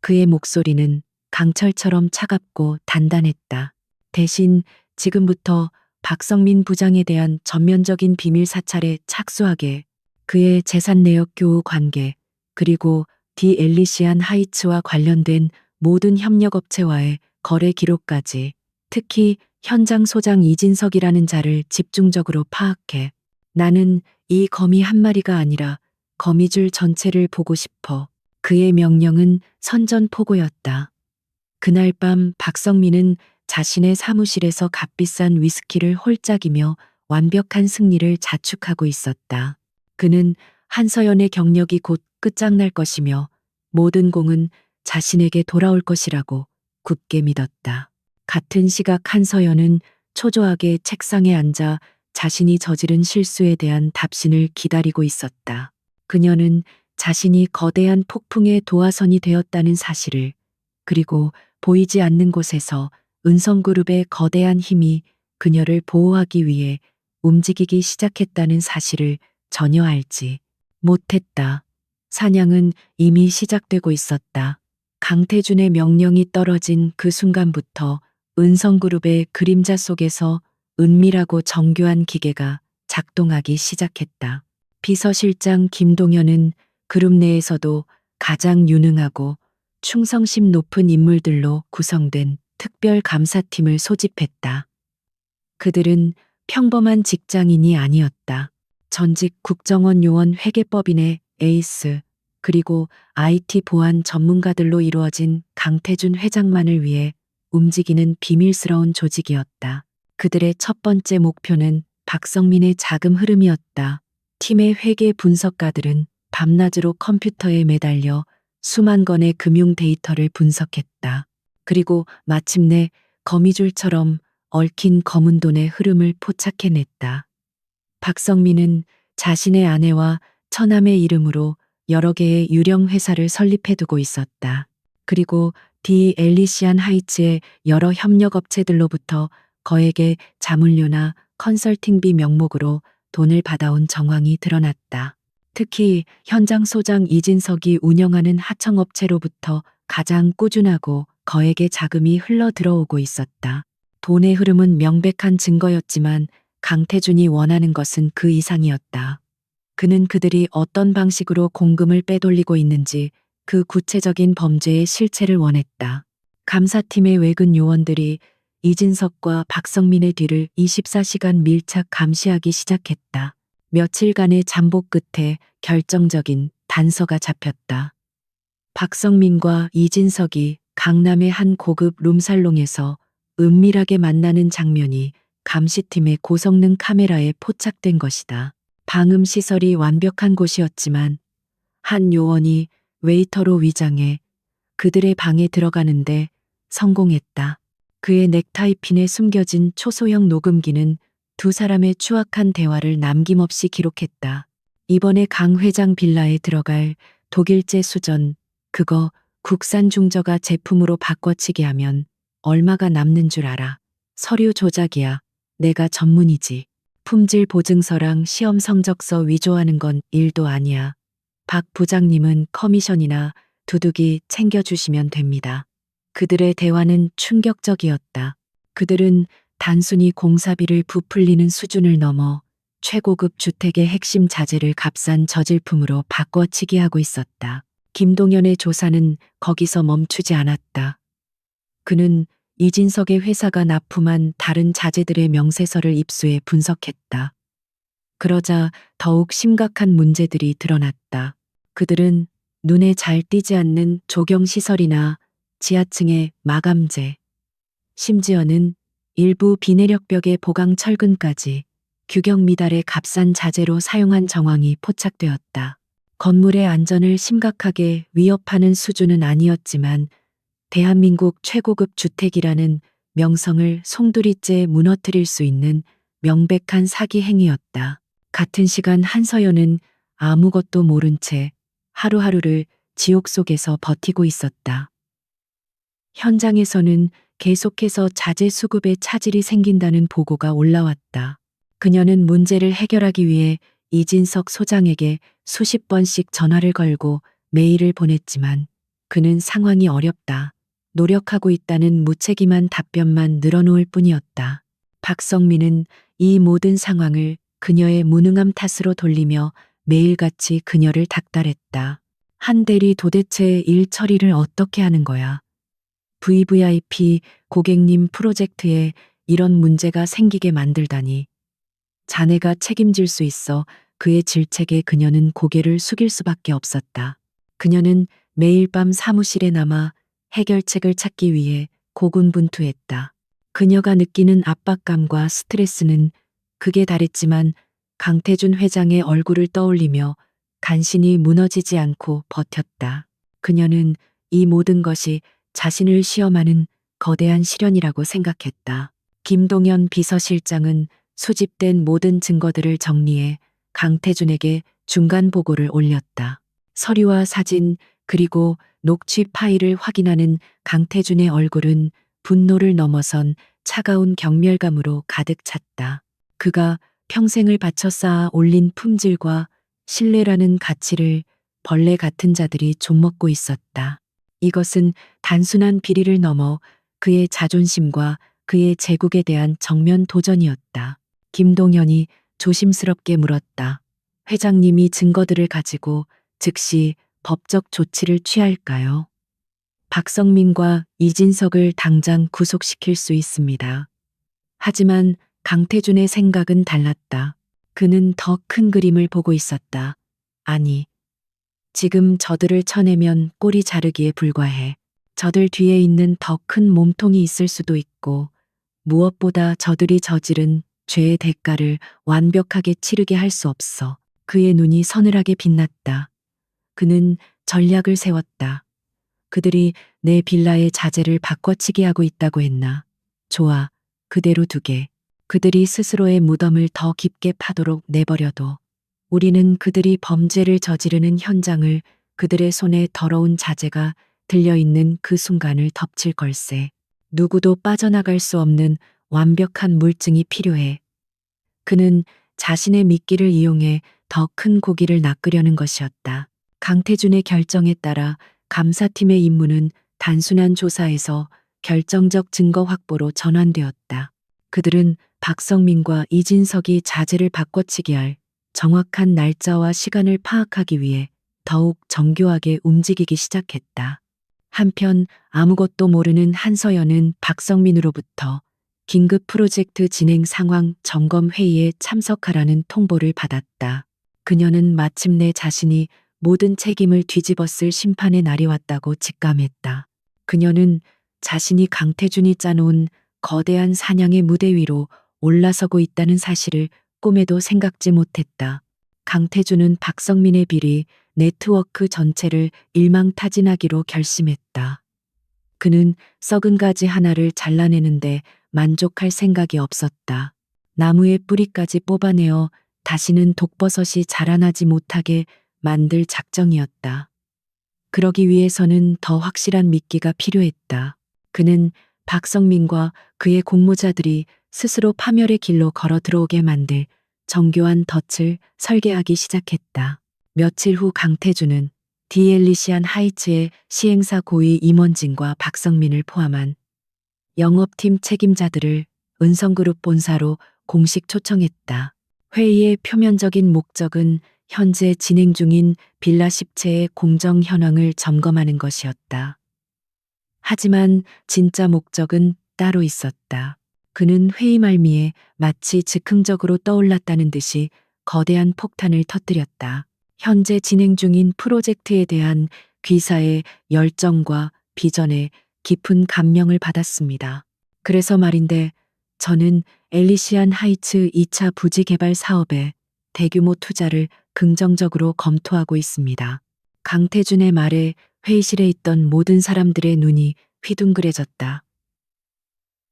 그의 목소리는 강철처럼 차갑고 단단했다. 대신 지금부터 박성민 부장에 대한 전면적인 비밀 사찰에 착수하게. 그의 재산 내역 교우 관계 그리고 디 엘리시안 하이츠와 관련된 모든 협력업체와의 거래 기록까지, 특히 현장 소장 이진석이라는 자를 집중적으로 파악해. 나는 이 거미 한 마리가 아니라 거미줄 전체를 보고 싶어. 그의 명령은 선전포고였다. 그날 밤 박성민은 자신의 사무실에서 값비싼 위스키를 홀짝이며 완벽한 승리를 자축하고 있었다. 그는 한서연의 경력이 곧 끝장날 것이며 모든 공은 자신에게 돌아올 것이라고 굳게 믿었다. 같은 시각 한서연은 초조하게 책상에 앉아 자신이 저지른 실수에 대한 답신을 기다리고 있었다. 그녀는 자신이 거대한 폭풍의 도화선이 되었다는 사실을, 그리고 보이지 않는 곳에서 은성그룹의 거대한 힘이 그녀를 보호하기 위해 움직이기 시작했다는 사실을 전혀 알지 못했다. 사냥은 이미 시작되고 있었다. 강태준의 명령이 떨어진 그 순간부터 은성그룹의 그림자 속에서 은밀하고 정교한 기계가 작동하기 시작했다. 비서실장 김동현은 그룹 내에서도 가장 유능하고 충성심 높은 인물들로 구성된 특별 감사팀을 소집했다. 그들은 평범한 직장인이 아니었다. 전직 국정원 요원 회계법인의 에이스, 그리고 IT 보안 전문가들로 이루어진 강태준 회장만을 위해 움직이는 비밀스러운 조직이었다. 그들의 첫 번째 목표는 박성민의 자금 흐름이었다. 팀의 회계 분석가들은 밤낮으로 컴퓨터에 매달려 수만 건의 금융 데이터를 분석했다. 그리고 마침내 거미줄처럼 얽힌 검은 돈의 흐름을 포착해냈다. 박성민은 자신의 아내와 처남의 이름으로 여러 개의 유령 회사를 설립해두고 있었다. 그리고 디 엘리시안 하이츠의 여러 협력업체들로부터 거액의 자문료나 컨설팅비 명목으로 돈을 받아온 정황이 드러났다. 특히 현장 소장 이진석이 운영하는 하청업체로부터 가장 꾸준하고 거액의 자금이 흘러 들어오고 있었다. 돈의 흐름은 명백한 증거였지만 강태준이 원하는 것은 그 이상이었다. 그는 그들이 어떤 방식으로 공금을 빼돌리고 있는지 그 구체적인 범죄의 실체를 원했다. 감사팀의 외근 요원들이 이진석과 박성민의 뒤를 24시간 밀착 감시하기 시작했다. 며칠간의 잠복 끝에 결정적인 단서가 잡혔다. 박성민과 이진석이 강남의 한 고급 룸살롱에서 은밀하게 만나는 장면이 감시팀의 고성능 카메라에 포착된 것이다. 방음 시설이 완벽한 곳이었지만 한 요원이 웨이터로 위장해 그들의 방에 들어가는데 성공했다. 그의 넥타이 핀에 숨겨진 초소형 녹음기는 두 사람의 추악한 대화를 남김없이 기록했다. 이번에 강 회장 빌라에 들어갈 독일제 수전, 그거 국산 중저가 제품으로 바꿔치기 하면 얼마가 남는 줄 알아. 서류 조작이야. 내가 전문이지. 품질 보증서랑 시험 성적서 위조하는 건 일도 아니야. 박 부장님은 커미션이나 두둑이 챙겨주시면 됩니다. 그들의 대화는 충격적이었다. 그들은 단순히 공사비를 부풀리는 수준을 넘어 최고급 주택의 핵심 자재를 값싼 저질품으로 바꿔치기 하고 있었다. 김동연의 조사는 거기서 멈추지 않았다. 그는 이진석의 회사가 납품한 다른 자재들의 명세서를 입수해 분석했다. 그러자 더욱 심각한 문제들이 드러났다. 그들은 눈에 잘 띄지 않는 조경시설이나 지하층의 마감재, 심지어는 일부 비내력벽의 보강 철근까지 규격 미달의 값싼 자재로 사용한 정황이 포착되었다. 건물의 안전을 심각하게 위협하는 수준은 아니었지만 대한민국 최고급 주택이라는 명성을 송두리째 무너뜨릴 수 있는 명백한 사기 행위였다. 같은 시간 한서연은 아무것도 모른 채 하루하루를 지옥 속에서 버티고 있었다. 현장에서는 계속해서 자재 수급에 차질이 생긴다는 보고가 올라왔다. 그녀는 문제를 해결하기 위해 이진석 소장에게 수십 번씩 전화를 걸고 메일을 보냈지만 그는 상황이 어렵다. 노력하고 있다는 무책임한 답변만 늘어놓을 뿐이었다. 박성민은 이 모든 상황을 그녀의 무능함 탓으로 돌리며 매일같이 그녀를 닥달했다. 한 대리 도대체 일 처리를 어떻게 하는 거야? VVIP 고객님 프로젝트에 이런 문제가 생기게 만들다니. 자네가 책임질 수 있어. 그의 질책에 그녀는 고개를 숙일 수밖에 없었다. 그녀는 매일 밤 사무실에 남아 해결책을 찾기 위해 고군분투했다. 그녀가 느끼는 압박감과 스트레스는 극에 달했지만 강태준 회장의 얼굴을 떠올리며 간신히 무너지지 않고 버텼다. 그녀는 이 모든 것이 자신을 시험하는 거대한 시련이라고 생각했다. 김동연 비서실장은 수집된 모든 증거들을 정리해 강태준에게 중간 보고를 올렸다. 서류와 사진 그리고 녹취 파일을 확인하는 강태준의 얼굴은 분노를 넘어선 차가운 경멸감으로 가득 찼다. 그가 평생을 바쳐 쌓아 올린 품질과 신뢰라는 가치를 벌레 같은 자들이 좀먹고 있었다. 이것은 단순한 비리를 넘어 그의 자존심과 그의 제국에 대한 정면 도전이었다. 김동연이 조심스럽게 물었다. 회장님이 증거들을 가지고 즉시 법적 조치를 취할까요? 박성민과 이진석을 당장 구속시킬 수 있습니다. 하지만 강태준의 생각은 달랐다. 그는 더 큰 그림을 보고 있었다. 아니, 지금 저들을 쳐내면 꼬리 자르기에 불과해. 저들 뒤에 있는 더 큰 몸통이 있을 수도 있고, 무엇보다 저들이 저지른 죄의 대가를 완벽하게 치르게 할 수 없어. 그의 눈이 서늘하게 빛났다. 그는 전략을 세웠다. 그들이 내 빌라의 자재를 바꿔치기 하고 있다고 했나? 좋아, 그대로 두게. 그들이 스스로의 무덤을 더 깊게 파도록 내버려둬. 우리는 그들이 범죄를 저지르는 현장을 그들의 손에 더러운 자재가 들려있는 그 순간을 덮칠 걸세. 누구도 빠져나갈 수 없는 완벽한 물증이 필요해. 그는 자신의 미끼를 이용해 더 큰 고기를 낚으려는 것이었다. 강태준의 결정에 따라 감사팀의 임무는 단순한 조사에서 결정적 증거 확보로 전환되었다. 그들은 박성민과 이진석이 자재를 바꿔치기 할 정확한 날짜와 시간을 파악하기 위해 더욱 정교하게 움직이기 시작했다. 한편 아무것도 모르는 한서연은 박성민으로부터 긴급 프로젝트 진행 상황 점검 회의에 참석하라는 통보를 받았다. 그녀는 마침내 자신이 모든 책임을 뒤집었을 심판의 날이 왔다고 직감했다. 그녀는 자신이 강태준이 짜놓은 거대한 사냥의 무대 위로 올라서고 있다는 사실을 꿈에도 생각지 못했다. 강태준은 박성민의 비리 네트워크 전체를 일망타진하기로 결심했다. 그는 썩은 가지 하나를 잘라내는데 만족할 생각이 없었다. 나무의 뿌리까지 뽑아내어 다시는 독버섯이 자라나지 못하게 만들 작정이었다. 그러기 위해서는 더 확실한 미끼가 필요했다. 그는 박성민과 그의 공모자들이 스스로 파멸의 길로 걸어 들어오게 만들 정교한 덫을 설계하기 시작했다. 며칠 후 강태준은 디엘리시안 하이츠의 시행사 고위 임원진과 박성민을 포함한 영업팀 책임자들을 은성그룹 본사로 공식 초청했다. 회의의 표면적인 목적은 현재 진행 중인 빌라 10채의 공정 현황을 점검하는 것이었다. 하지만 진짜 목적은 따로 있었다. 그는 회의 말미에 마치 즉흥적으로 떠올랐다는 듯이 거대한 폭탄을 터뜨렸다. 현재 진행 중인 프로젝트에 대한 귀사의 열정과 비전에 깊은 감명을 받았습니다. 그래서 말인데 저는 엘리시안 하이츠 2차 부지 개발 사업에 대규모 투자를 긍정적으로 검토하고 있습니다. 강태준의 말에 회의실에 있던 모든 사람들의 눈이 휘둥그레졌다.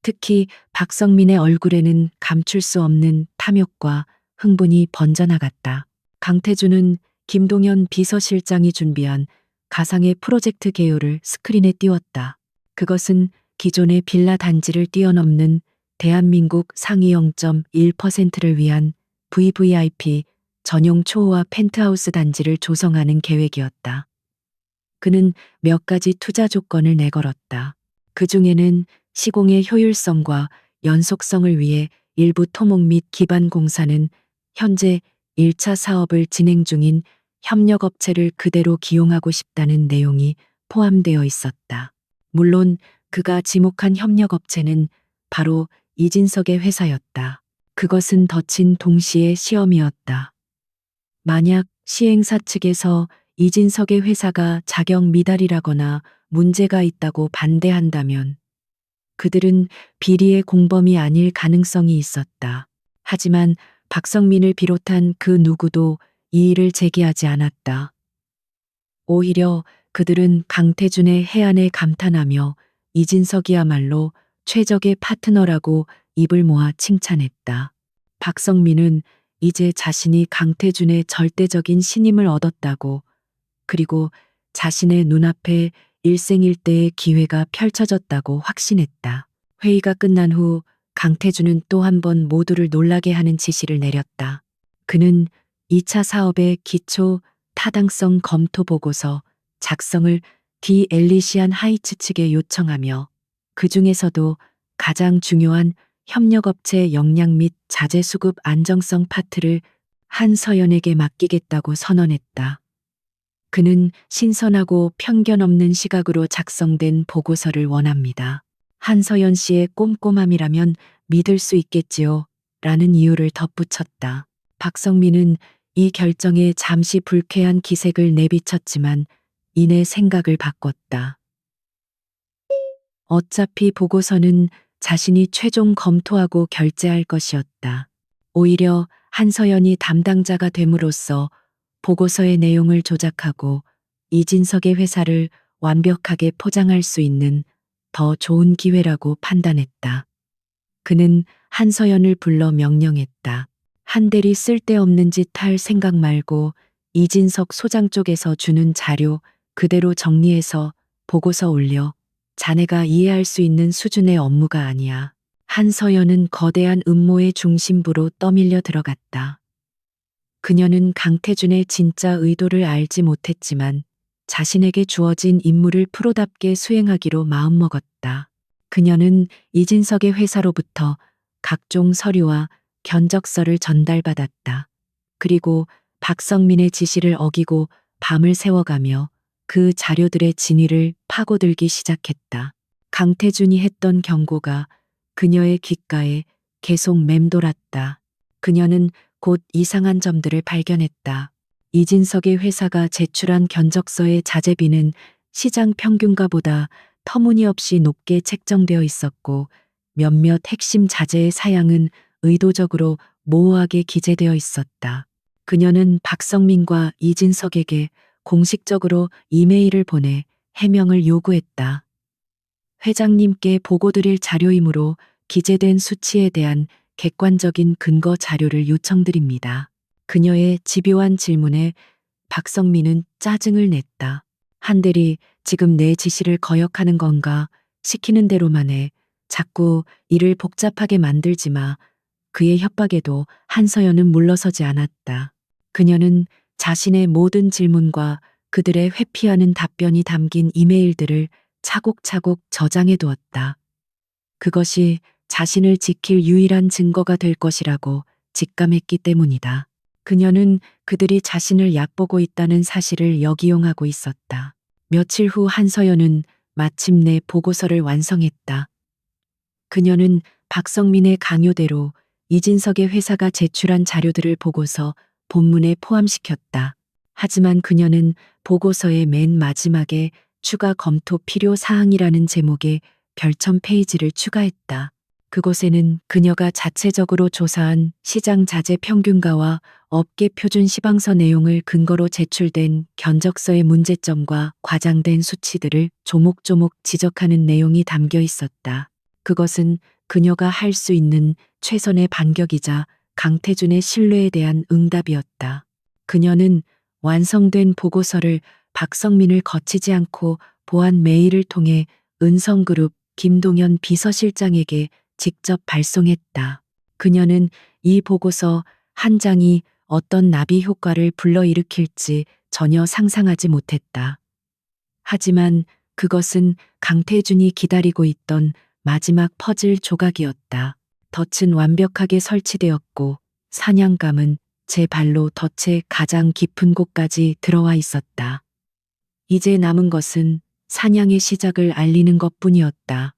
특히 박성민의 얼굴에는 감출 수 없는 탐욕과 흥분이 번져나갔다. 강태준은 김동연 비서실장이 준비한 가상의 프로젝트 개요를 스크린에 띄웠다. 그것은 기존의 빌라 단지를 뛰어넘는 대한민국 상위 0.1%를 위한 VVIP 전용 초호화 펜트하우스 단지를 조성하는 계획이었다. 그는 몇 가지 투자 조건을 내걸었다. 그 중에는 시공의 효율성과 연속성을 위해 일부 토목 및 기반 공사는 현재 1차 사업을 진행 중인 협력업체를 그대로 기용하고 싶다는 내용이 포함되어 있었다. 물론 그가 지목한 협력업체는 바로 이진석의 회사였다. 그것은 덫인 동시에 시험이었다. 만약 시행사 측에서 이진석의 회사가 자격 미달이라거나 문제가 있다고 반대한다면 그들은 비리의 공범이 아닐 가능성이 있었다. 하지만 박성민을 비롯한 그 누구도 이의를 제기하지 않았다. 오히려 그들은 강태준의 해안에 감탄하며 이진석이야말로 최적의 파트너라고 입을 모아 칭찬했다. 박성민은 이제 자신이 강태준의 절대적인 신임을 얻었다고, 그리고 자신의 눈앞에 일생일대의 기회가 펼쳐졌다고 확신했다. 회의가 끝난 후 강태준은 또 한 번 모두를 놀라게 하는 지시를 내렸다. 그는 2차 사업의 기초 타당성 검토 보고서 작성을 디엘리시안 하이츠 측에 요청하며 그 중에서도 가장 중요한 협력업체 역량 및 자재 수급 안정성 파트를 한서연에게 맡기겠다고 선언했다. 그는 신선하고 편견 없는 시각으로 작성된 보고서를 원합니다. 한서연 씨의 꼼꼼함이라면 믿을 수 있겠지요. 라는 이유를 덧붙였다. 박성민은 이 결정에 잠시 불쾌한 기색을 내비쳤지만 이내 생각을 바꿨다. 어차피 보고서는 자신이 최종 검토하고 결재할 것이었다. 오히려 한서연이 담당자가 됨으로써 보고서의 내용을 조작하고 이진석의 회사를 완벽하게 포장할 수 있는 더 좋은 기회라고 판단했다. 그는 한서연을 불러 명령했다. 한대리 쓸데없는 짓 할 생각 말고 이진석 소장 쪽에서 주는 자료 그대로 정리해서 보고서 올려. 자네가 이해할 수 있는 수준의 업무가 아니야. 한서연은 거대한 음모의 중심부로 떠밀려 들어갔다. 그녀는 강태준의 진짜 의도를 알지 못했지만 자신에게 주어진 임무를 프로답게 수행하기로 마음먹었다. 그녀는 이진석의 회사로부터 각종 서류와 견적서를 전달받았다. 그리고 박성민의 지시를 어기고 밤을 새워가며 그 자료들의 진위를 파고들기 시작했다. 강태준이 했던 경고가 그녀의 귓가에 계속 맴돌았다. 그녀는 곧 이상한 점들을 발견했다. 이진석의 회사가 제출한 견적서의 자재비는 시장 평균가보다 터무니없이 높게 책정되어 있었고 몇몇 핵심 자재의 사양은 의도적으로 모호하게 기재되어 있었다. 그녀는 박성민과 이진석에게 공식적으로 이메일을 보내 해명을 요구했다. 회장님께 보고드릴 자료이므로 기재된 수치에 대한 객관적인 근거 자료를 요청드립니다. 그녀의 집요한 질문에 박성민은 짜증을 냈다. 한대리, 지금 내 지시를 거역하는 건가? 시키는 대로만 해. 자꾸 일을 복잡하게 만들지 마. 그의 협박에도 한서연은 물러서지 않았다. 그녀는 자신의 모든 질문과 그들의 회피하는 답변이 담긴 이메일들을 차곡차곡 저장해 두었다. 그것이 자신을 지킬 유일한 증거가 될 것이라고 직감했기 때문이다. 그녀는 그들이 자신을 얕보고 있다는 사실을 역이용하고 있었다. 며칠 후 한서연은 마침내 보고서를 완성했다. 그녀는 박성민의 강요대로 이진석의 회사가 제출한 자료들을 보고서 본문에 포함시켰다. 하지만 그녀는 보고서의 맨 마지막에 추가 검토 필요 사항이라는 제목의 별첨 페이지를 추가했다. 그곳에는 그녀가 자체적으로 조사한 시장 자재 평균가와 업계 표준 시방서 내용을 근거로 제출된 견적서의 문제점과 과장된 수치들을 조목조목 지적하는 내용이 담겨 있었다. 그것은 그녀가 할 수 있는 최선의 반격이자 강태준의 신뢰에 대한 응답이었다. 그녀는 완성된 보고서를 박성민을 거치지 않고 보안 메일을 통해 은성그룹 김동현 비서실장에게 직접 발송했다. 그녀는 이 보고서 한 장이 어떤 나비 효과를 불러일으킬지 전혀 상상하지 못했다. 하지만 그것은 강태준이 기다리고 있던 마지막 퍼즐 조각이었다. 덫은 완벽하게 설치되었고 사냥감은 제 발로 덫의 가장 깊은 곳까지 들어와 있었다. 이제 남은 것은 사냥의 시작을 알리는 것뿐이었다.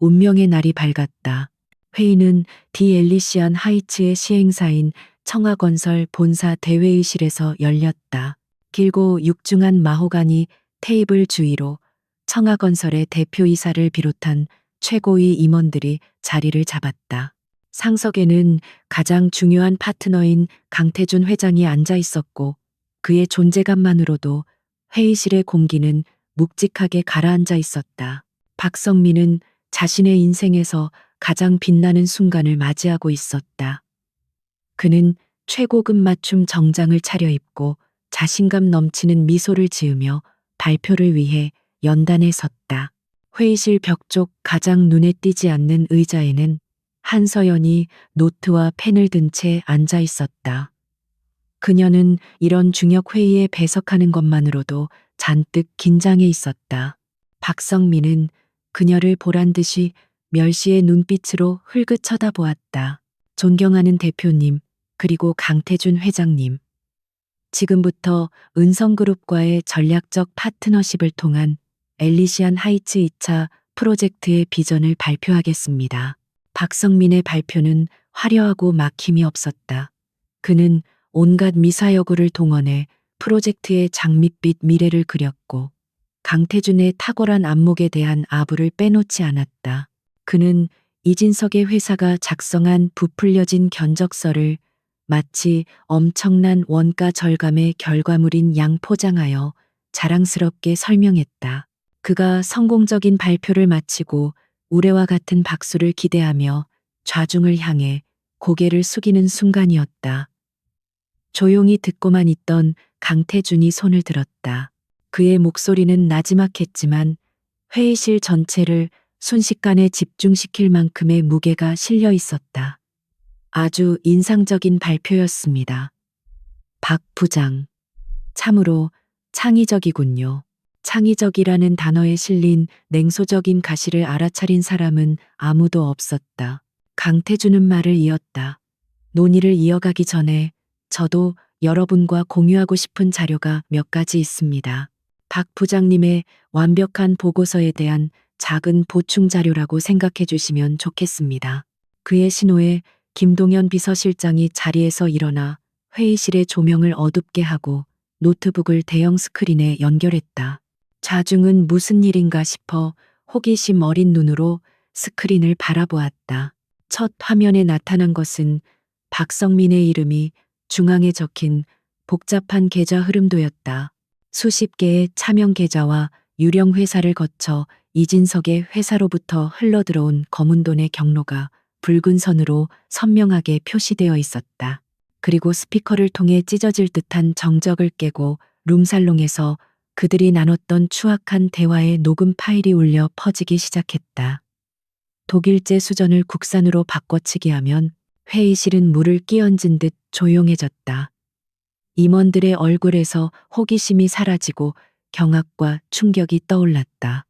운명의 날이 밝았다. 회의는 디 엘리시안 하이츠의 시행사인 청하건설 본사 대회의실에서 열렸다. 길고 육중한 마호가니 테이블 주위로 청하건설의 대표이사를 비롯한 최고위 임원들이 자리를 잡았다. 상석에는 가장 중요한 파트너인 강태준 회장이 앉아 있었고 그의 존재감만으로도 회의실의 공기는 묵직하게 가라앉아 있었다. 박성민은 자신의 인생에서 가장 빛나는 순간을 맞이하고 있었다. 그는 최고급 맞춤 정장을 차려입고 자신감 넘치는 미소를 지으며 발표를 위해 연단에 섰다. 회의실 벽 쪽 가장 눈에 띄지 않는 의자에는 한서연이 노트와 펜을 든 채 앉아 있었다. 그녀는 이런 중요한 회의에 배석하는 것만으로도 잔뜩 긴장해 있었다. 박성민은 그녀를 보란 듯이 멸시의 눈빛으로 흘끗 쳐다보았다. 존경하는 대표님, 그리고 강태준 회장님. 지금부터 은성그룹과의 전략적 파트너십을 통한 엘리시안 하이츠 2차 프로젝트의 비전을 발표하겠습니다. 박성민의 발표는 화려하고 막힘이 없었다. 그는 온갖 미사여구를 동원해 프로젝트의 장밋빛 미래를 그렸고 강태준의 탁월한 안목에 대한 아부를 빼놓지 않았다. 그는 이진석의 회사가 작성한 부풀려진 견적서를 마치 엄청난 원가 절감의 결과물인 양 포장하여 자랑스럽게 설명했다. 그가 성공적인 발표를 마치고 우레와 같은 박수를 기대하며 좌중을 향해 고개를 숙이는 순간이었다. 조용히 듣고만 있던 강태준이 손을 들었다. 그의 목소리는 나지막했지만 회의실 전체를 순식간에 집중시킬 만큼의 무게가 실려 있었다. 아주 인상적인 발표였습니다. 박 부장. 참으로 창의적이군요. 창의적이라는 단어에 실린 냉소적인 가시를 알아차린 사람은 아무도 없었다. 강태준은 말을 이었다. 논의를 이어가기 전에 저도 여러분과 공유하고 싶은 자료가 몇 가지 있습니다. 박 부장님의 완벽한 보고서에 대한 작은 보충 자료라고 생각해 주시면 좋겠습니다. 그의 신호에 김동현 비서실장이 자리에서 일어나 회의실의 조명을 어둡게 하고 노트북을 대형 스크린에 연결했다. 자중은 무슨 일인가 싶어 호기심 어린 눈으로 스크린을 바라보았다. 첫 화면에 나타난 것은 박성민의 이름이 중앙에 적힌 복잡한 계좌 흐름도였다. 수십 개의 차명 계좌와 유령 회사를 거쳐 이진석의 회사로부터 흘러들어온 검은 돈의 경로가 붉은 선으로 선명하게 표시되어 있었다. 그리고 스피커를 통해 찢어질 듯한 정적을 깨고 룸살롱에서 그들이 나눴던 추악한 대화의 녹음 파일이 울려 퍼지기 시작했다. 독일제 수전을 국산으로 바꿔치기 하면 회의실은 물을 끼얹은 듯 조용해졌다. 임원들의 얼굴에서 호기심이 사라지고 경악과 충격이 떠올랐다.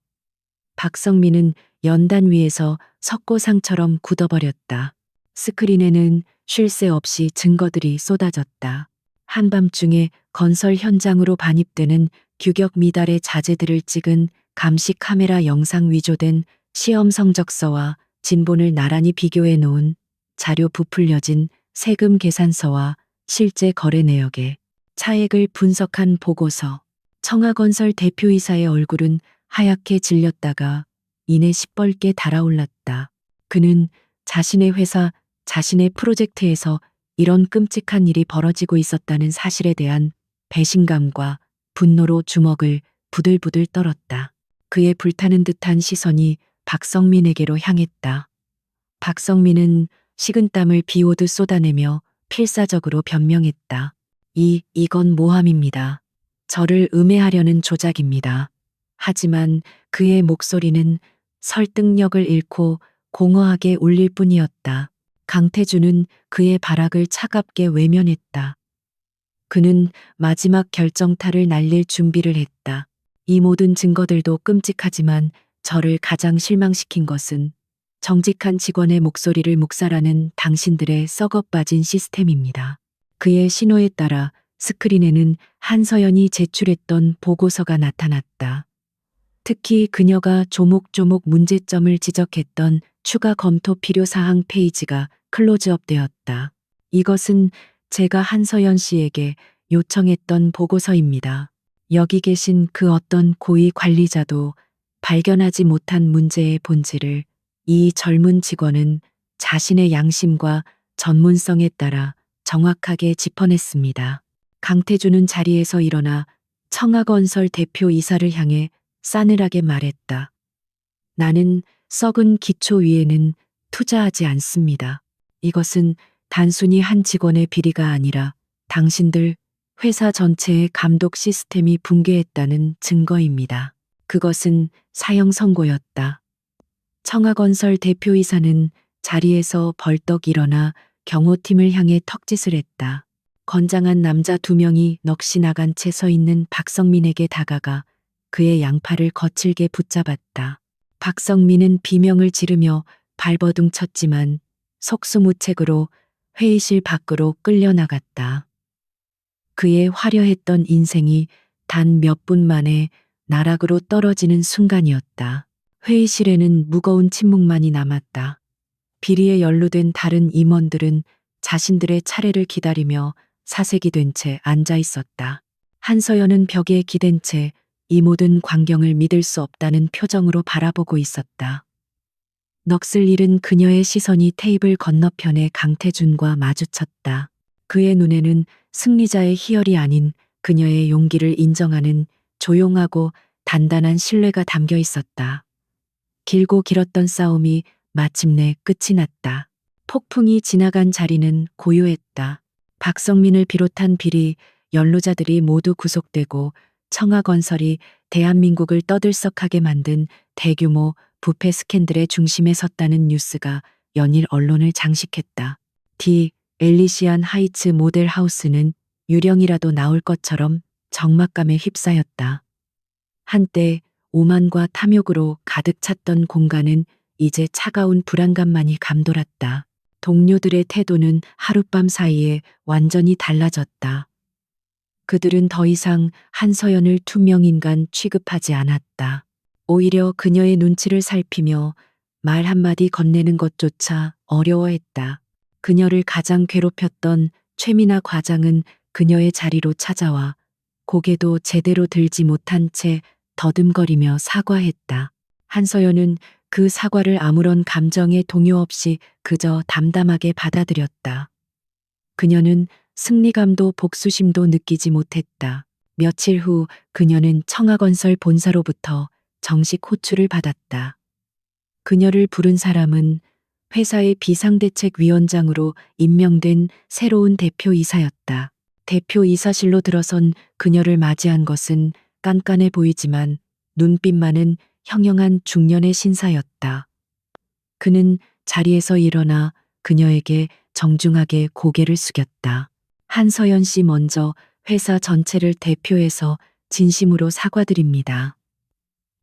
박성민은 연단 위에서 석고상처럼 굳어버렸다. 스크린에는 쉴 새 없이 증거들이 쏟아졌다. 한밤중에 건설 현장으로 반입되는 규격 미달의 자재들을 찍은 감시 카메라 영상 위조된 시험 성적서와 진본을 나란히 비교해 놓은 자료 부풀려진 세금 계산서와 실제 거래 내역에 차액을 분석한 보고서. 청하건설 대표이사의 얼굴은 하얗게 질렸다가 이내 시뻘게 달아올랐다. 그는 자신의 회사, 자신의 프로젝트에서 이런 끔찍한 일이 벌어지고 있었다는 사실에 대한 배신감과 분노로 주먹을 부들부들 떨었다. 그의 불타는 듯한 시선이 박성민에게로 향했다. 박성민은 식은땀을 비 오듯 쏟아내며 필사적으로 변명했다. 이건 모함입니다. 저를 음해하려는 조작입니다. 하지만 그의 목소리는 설득력을 잃고 공허하게 울릴 뿐이었다. 강태준은 그의 발악을 차갑게 외면했다. 그는 마지막 결정타를 날릴 준비를 했다. 이 모든 증거들도 끔찍하지만 저를 가장 실망시킨 것은 정직한 직원의 목소리를 묵살하는 당신들의 썩어빠진 시스템입니다. 그의 신호에 따라 스크린에는 한서연이 제출했던 보고서가 나타났다. 특히 그녀가 조목조목 문제점을 지적했던 추가 검토 필요 사항 페이지가 클로즈업 되었다. 이것은 제가 한서연 씨에게 요청했던 보고서입니다. 여기 계신 그 어떤 고위 관리자도 발견하지 못한 문제의 본질을 이 젊은 직원은 자신의 양심과 전문성에 따라 정확하게 짚어냈습니다. 강태준은 자리에서 일어나 청하건설 대표이사를 향해 싸늘하게 말했다. 나는 썩은 기초 위에는 투자하지 않습니다. 이것은 단순히 한 직원의 비리가 아니라 당신들 회사 전체의 감독 시스템이 붕괴했다는 증거입니다. 그것은 사형 선고였다. 청하건설 대표이사는 자리에서 벌떡 일어나 경호팀을 향해 턱짓을 했다. 건장한 남자 2명이 넋이 나간 채 서 있는 박성민에게 다가가 그의 양팔을 거칠게 붙잡았다. 박성민은 비명을 지르며 발버둥 쳤지만 속수무책으로 회의실 밖으로 끌려나갔다. 그의 화려했던 인생이 단 몇 분 만에 나락으로 떨어지는 순간이었다. 회의실에는 무거운 침묵만이 남았다. 비리에 연루된 다른 임원들은 자신들의 차례를 기다리며 사색이 된 채 앉아 있었다. 한서연은 벽에 기댄 채 이 모든 광경을 믿을 수 없다는 표정으로 바라보고 있었다. 넋을 잃은 그녀의 시선이 테이블 건너편의 강태준과 마주쳤다. 그의 눈에는 승리자의 희열이 아닌 그녀의 용기를 인정하는 조용하고 단단한 신뢰가 담겨 있었다. 길고 길었던 싸움이 마침내 끝이 났다. 폭풍이 지나간 자리는 고요했다. 박성민을 비롯한 비리 연루자들이 모두 구속되고 청하건설이 대한민국을 떠들썩하게 만든 대규모 부패 스캔들의 중심에 섰다는 뉴스가 연일 언론을 장식했다. 디 엘리시안 하이츠 모델 하우스는 유령이라도 나올 것처럼 적막감에 휩싸였다. 한때 오만과 탐욕으로 가득 찼던 공간은 이제 차가운 불안감만이 감돌았다. 동료들의 태도는 하룻밤 사이에 완전히 달라졌다. 그들은 더 이상 한서연을 투명인간 취급하지 않았다. 오히려 그녀의 눈치를 살피며 말 한마디 건네는 것조차 어려워했다. 그녀를 가장 괴롭혔던 최민아 과장은 그녀의 자리로 찾아와 고개도 제대로 들지 못한 채 더듬거리며 사과했다. 한서연은 그 사과를 아무런 감정의 동요 없이 그저 담담하게 받아들였다. 그녀는 승리감도 복수심도 느끼지 못했다. 며칠 후 그녀는 청하건설 본사로부터 정식 호출을 받았다. 그녀를 부른 사람은 회사의 비상대책위원장으로 임명된 새로운 대표이사였다. 대표이사실로 들어선 그녀를 맞이한 것은 깐깐해 보이지만 눈빛만은 형형한 중년의 신사였다. 그는 자리에서 일어나 그녀에게 정중하게 고개를 숙였다. 한서연 씨 먼저 회사 전체를 대표해서 진심으로 사과드립니다.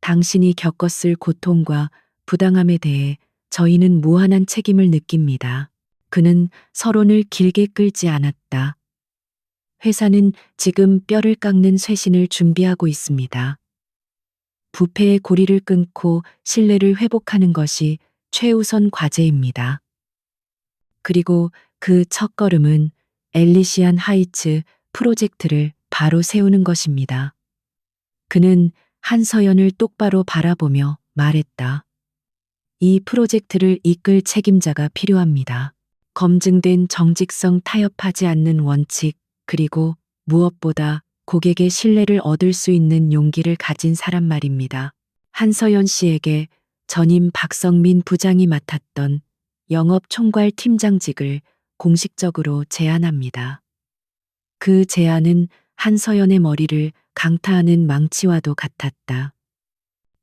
당신이 겪었을 고통과 부당함에 대해 저희는 무한한 책임을 느낍니다. 그는 서론을 길게 끌지 않았다. 회사는 지금 뼈를 깎는 쇄신을 준비하고 있습니다. 부패의 고리를 끊고 신뢰를 회복하는 것이 최우선 과제입니다. 그리고 그 첫걸음은 엘리시안 하이츠 프로젝트를 바로 세우는 것입니다. 그는 한서연을 똑바로 바라보며 말했다. 이 프로젝트를 이끌 책임자가 필요합니다. 검증된 정직성, 타협하지 않는 원칙, 그리고 무엇보다 고객의 신뢰를 얻을 수 있는 용기를 가진 사람 말입니다. 한서연 씨에게 전임 박성민 부장이 맡았던 영업총괄 팀장직을 공식적으로 제안합니다. 그 제안은 한서연의 머리를 강타하는 망치와도 같았다.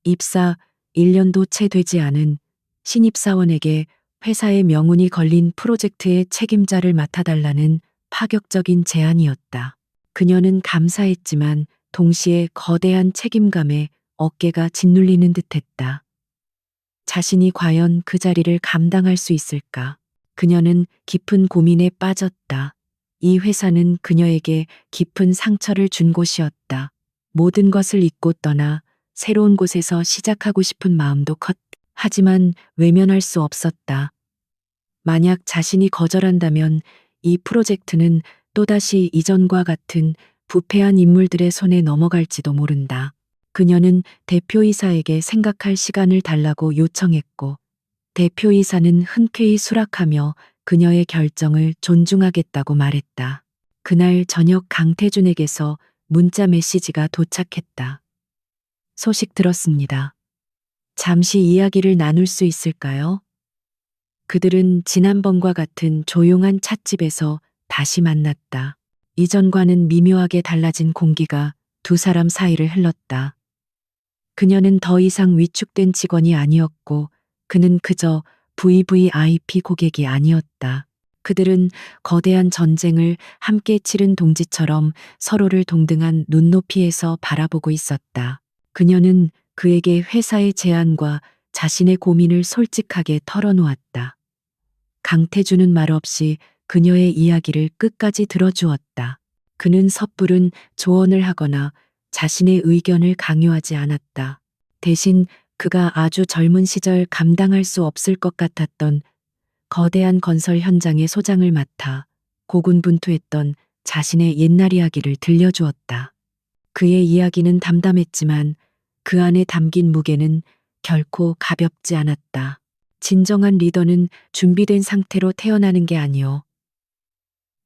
입사 1년도 채 되지 않은 신입사원에게 회사의 명운이 걸린 프로젝트의 책임자를 맡아달라는 파격적인 제안이었다. 그녀는 감사했지만 동시에 거대한 책임감에 어깨가 짓눌리는 듯했다. 자신이 과연 그 자리를 감당할 수 있을까? 그녀는 깊은 고민에 빠졌다. 이 회사는 그녀에게 깊은 상처를 준 곳이었다. 모든 것을 잊고 떠나 새로운 곳에서 시작하고 싶은 마음도 컸다. 하지만 외면할 수 없었다. 만약 자신이 거절한다면 이 프로젝트는 또다시 이전과 같은 부패한 인물들의 손에 넘어갈지도 모른다. 그녀는 대표이사에게 생각할 시간을 달라고 요청했고, 대표이사는 흔쾌히 수락하며 그녀의 결정을 존중하겠다고 말했다. 그날 저녁 강태준에게서 문자 메시지가 도착했다. 소식 들었습니다. 잠시 이야기를 나눌 수 있을까요? 그들은 지난번과 같은 조용한 찻집에서 다시 만났다. 이전과는 미묘하게 달라진 공기가 두 사람 사이를 흘렀다. 그녀는 더 이상 위축된 직원이 아니었고 그는 그저 VVIP 고객이 아니었다. 그들은 거대한 전쟁을 함께 치른 동지처럼 서로를 동등한 눈높이에서 바라보고 있었다. 그녀는 그에게 회사의 제안과 자신의 고민을 솔직하게 털어놓았다. 강태준은 말없이 그녀의 이야기를 끝까지 들어주었다. 그는 섣부른 조언을 하거나 자신의 의견을 강요하지 않았다. 대신 그가 아주 젊은 시절 감당할 수 없을 것 같았던 거대한 건설 현장의 소장을 맡아 고군분투했던 자신의 옛날 이야기를 들려주었다. 그의 이야기는 담담했지만 그 안에 담긴 무게는 결코 가볍지 않았다. 진정한 리더는 준비된 상태로 태어나는 게 아니오.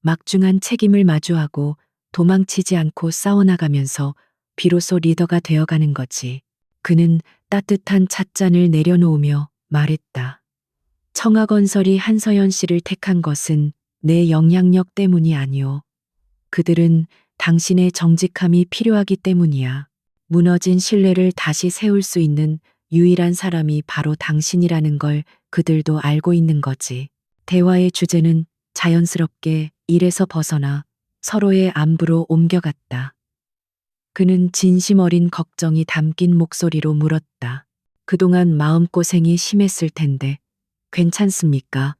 막중한 책임을 마주하고 도망치지 않고 싸워나가면서 비로소 리더가 되어가는 거지. 그는 따뜻한 찻잔을 내려놓으며 말했다. 청하건설이 한서연 씨를 택한 것은 내 영향력 때문이 아니오. 그들은 당신의 정직함이 필요하기 때문이야. 무너진 신뢰를 다시 세울 수 있는 유일한 사람이 바로 당신이라는 걸 그들도 알고 있는 거지. 대화의 주제는 자연스럽게 일에서 벗어나 서로의 안부로 옮겨갔다. 그는 진심 어린 걱정이 담긴 목소리로 물었다. 그동안 마음고생이 심했을 텐데 괜찮습니까?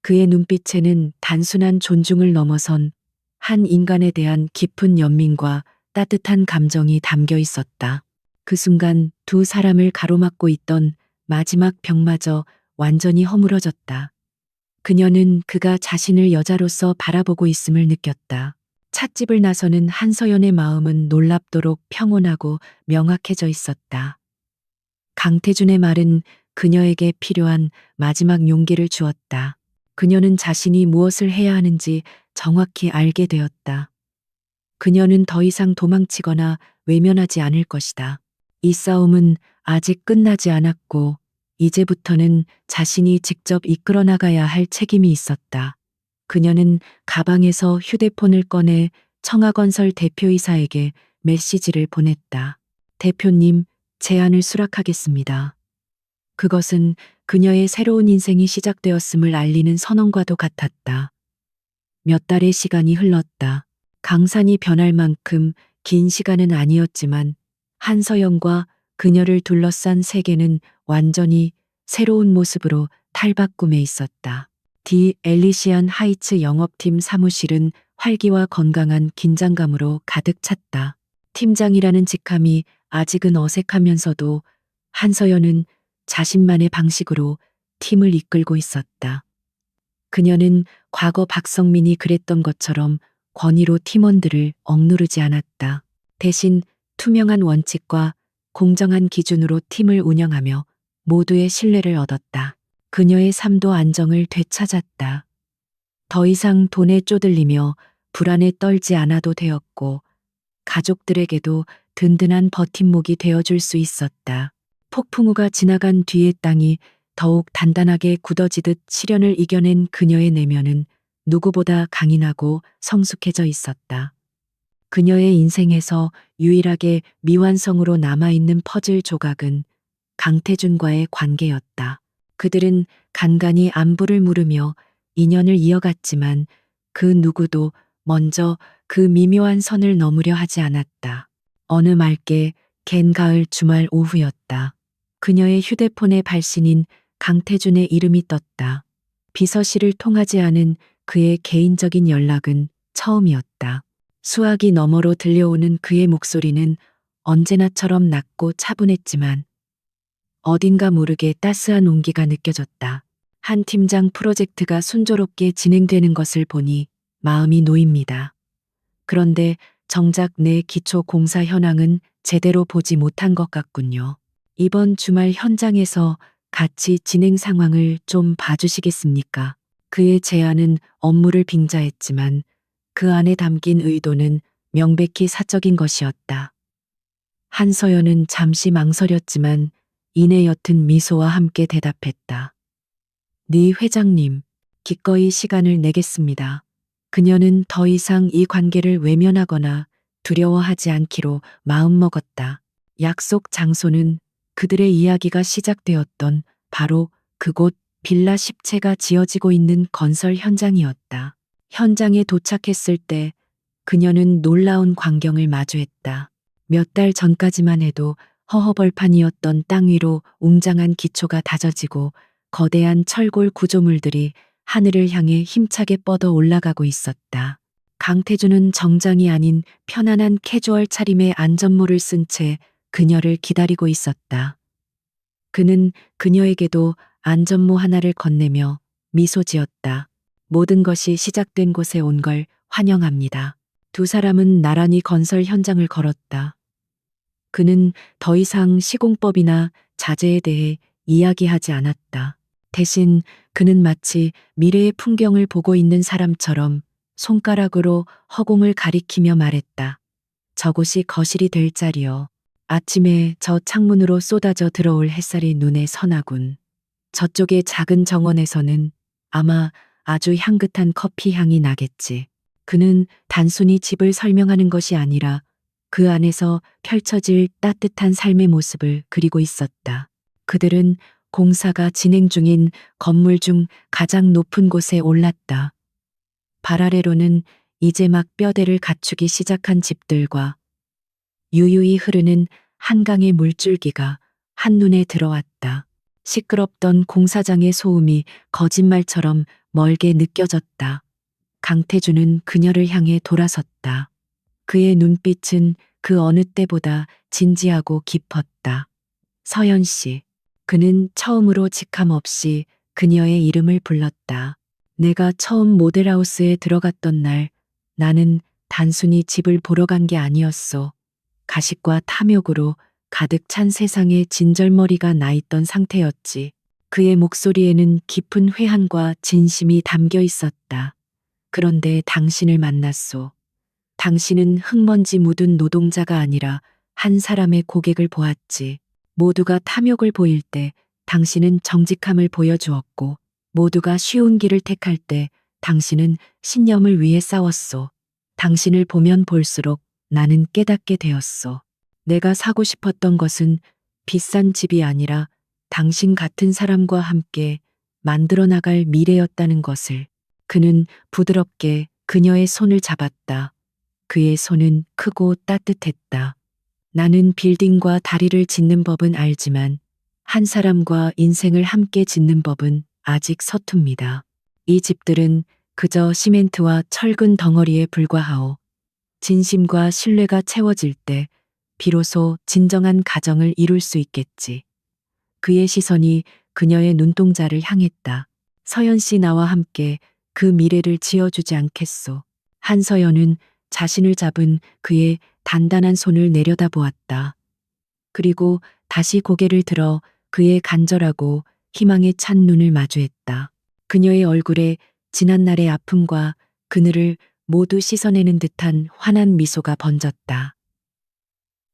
그의 눈빛에는 단순한 존중을 넘어선 한 인간에 대한 깊은 연민과 따뜻한 감정이 담겨 있었다. 그 순간 두 사람을 가로막고 있던 마지막 벽마저 완전히 허물어졌다. 그녀는 그가 자신을 여자로서 바라보고 있음을 느꼈다. 찻집을 나서는 한서연의 마음은 놀랍도록 평온하고 명확해져 있었다. 강태준의 말은 그녀에게 필요한 마지막 용기를 주었다. 그녀는 자신이 무엇을 해야 하는지 정확히 알게 되었다. 그녀는 더 이상 도망치거나 외면하지 않을 것이다. 이 싸움은 아직 끝나지 않았고, 이제부터는 자신이 직접 이끌어 나가야 할 책임이 있었다. 그녀는 가방에서 휴대폰을 꺼내 청하건설 대표이사에게 메시지를 보냈다. 대표님, 제안을 수락하겠습니다. 그것은 그녀의 새로운 인생이 시작되었음을 알리는 선언과도 같았다. 몇 달의 시간이 흘렀다. 강산이 변할 만큼 긴 시간은 아니었지만 한서영과 그녀를 둘러싼 세계는 완전히 새로운 모습으로 탈바꿈해 있었다. 디 엘리시안 하이츠 영업팀 사무실은 활기와 건강한 긴장감으로 가득 찼다. 팀장이라는 직함이 아직은 어색하면서도 한서연은 자신만의 방식으로 팀을 이끌고 있었다. 그녀는 과거 박성민이 그랬던 것처럼 권위로 팀원들을 억누르지 않았다. 대신 투명한 원칙과 공정한 기준으로 팀을 운영하며 모두의 신뢰를 얻었다. 그녀의 삶도 안정을 되찾았다. 더 이상 돈에 쪼들리며 불안에 떨지 않아도 되었고, 가족들에게도 든든한 버팀목이 되어줄 수 있었다. 폭풍우가 지나간 뒤의 땅이 더욱 단단하게 굳어지듯 시련을 이겨낸 그녀의 내면은 누구보다 강인하고 성숙해져 있었다. 그녀의 인생에서 유일하게 미완성으로 남아있는 퍼즐 조각은 강태준과의 관계였다. 그들은 간간히 안부를 물으며 인연을 이어갔지만 그 누구도 먼저 그 미묘한 선을 넘으려 하지 않았다. 어느 맑게 갠 가을 주말 오후였다. 그녀의 휴대폰에 발신인 강태준의 이름이 떴다. 비서실을 통하지 않은 그의 개인적인 연락은 처음이었다. 수화기 너머로 들려오는 그의 목소리는 언제나처럼 낮고 차분했지만 어딘가 모르게 따스한 온기가 느껴졌다. 한 팀장 프로젝트가 순조롭게 진행되는 것을 보니 마음이 놓입니다. 그런데 정작 내 기초 공사 현황은 제대로 보지 못한 것 같군요. 이번 주말 현장에서 같이 진행 상황을 좀 봐주시겠습니까? 그의 제안은 업무를 빙자했지만 그 안에 담긴 의도는 명백히 사적인 것이었다. 한서연은 잠시 망설였지만 이내 옅은 미소와 함께 대답했다. 네 회장님, 기꺼이 시간을 내겠습니다. 그녀는 더 이상 이 관계를 외면하거나 두려워하지 않기로 마음먹었다. 약속 장소는 그들의 이야기가 시작되었던 바로 그곳 빌라 10채가 지어지고 있는 건설 현장이었다. 현장에 도착했을 때 그녀는 놀라운 광경을 마주했다. 몇 달 전까지만 해도 허허벌판이었던 땅 위로 웅장한 기초가 다져지고 거대한 철골 구조물들이 하늘을 향해 힘차게 뻗어 올라가고 있었다. 강태준은 정장이 아닌 편안한 캐주얼 차림의 안전모를 쓴 채 그녀를 기다리고 있었다. 그는 그녀에게도 안전모 하나를 건네며 미소 지었다. 모든 것이 시작된 곳에 온 걸 환영합니다. 두 사람은 나란히 건설 현장을 걸었다. 그는 더 이상 시공법이나 자재에 대해 이야기하지 않았다. 대신 그는 마치 미래의 풍경을 보고 있는 사람처럼 손가락으로 허공을 가리키며 말했다. 저곳이 거실이 될 자리요. 아침에 저 창문으로 쏟아져 들어올 햇살이 눈에 선하군. 저쪽의 작은 정원에서는 아마 아주 향긋한 커피 향이 나겠지. 그는 단순히 집을 설명하는 것이 아니라 그 안에서 펼쳐질 따뜻한 삶의 모습을 그리고 있었다. 그들은 공사가 진행 중인 건물 중 가장 높은 곳에 올랐다. 발 아래로는 이제 막 뼈대를 갖추기 시작한 집들과 유유히 흐르는 한강의 물줄기가 한눈에 들어왔다. 시끄럽던 공사장의 소음이 거짓말처럼 멀게 느껴졌다. 강태준은 그녀를 향해 돌아섰다. 그의 눈빛은 그 어느 때보다 진지하고 깊었다. 서연 씨. 그는 처음으로 직함 없이 그녀의 이름을 불렀다. 내가 처음 모델하우스에 들어갔던 날 나는 단순히 집을 보러 간 게 아니었소. 가식과 탐욕으로 가득 찬 세상에 진절머리가 나 있던 상태였지. 그의 목소리에는 깊은 회한과 진심이 담겨 있었다. 그런데 당신을 만났소. 당신은 흙먼지 묻은 노동자가 아니라 한 사람의 고객을 보았지. 모두가 탐욕을 보일 때 당신은 정직함을 보여주었고, 모두가 쉬운 길을 택할 때 당신은 신념을 위해 싸웠소. 당신을 보면 볼수록 나는 깨닫게 되었소. 내가 사고 싶었던 것은 비싼 집이 아니라 당신 같은 사람과 함께 만들어 나갈 미래였다는 것을. 그는 부드럽게 그녀의 손을 잡았다. 그의 손은 크고 따뜻했다. 나는 빌딩과 다리를 짓는 법은 알지만 한 사람과 인생을 함께 짓는 법은 아직 서툽니다. 이 집들은 그저 시멘트와 철근 덩어리에 불과하오. 진심과 신뢰가 채워질 때 비로소 진정한 가정을 이룰 수 있겠지. 그의 시선이 그녀의 눈동자를 향했다. 서연 씨 나와 함께 그 미래를 지어주지 않겠소. 한서연은 자신을 잡은 그의 단단한 손을 내려다보았다. 그리고 다시 고개를 들어 그의 간절하고 희망에 찬 눈을 마주했다. 그녀의 얼굴에 지난날의 아픔과 그늘을 모두 씻어내는 듯한 환한 미소가 번졌다.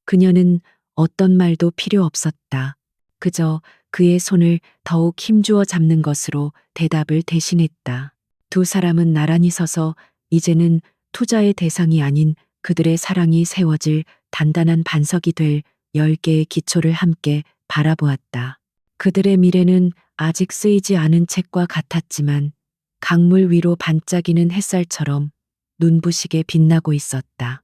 그녀는 어떤 말도 필요 없었다. 그저 그의 손을 더욱 힘주어 잡는 것으로 대답을 대신했다. 두 사람은 나란히 서서 이제는 투자의 대상이 아닌 그들의 사랑이 세워질 단단한 반석이 될 10개의 기초를 함께 바라보았다. 그들의 미래는 아직 쓰이지 않은 책과 같았지만 강물 위로 반짝이는 햇살처럼 눈부시게 빛나고 있었다.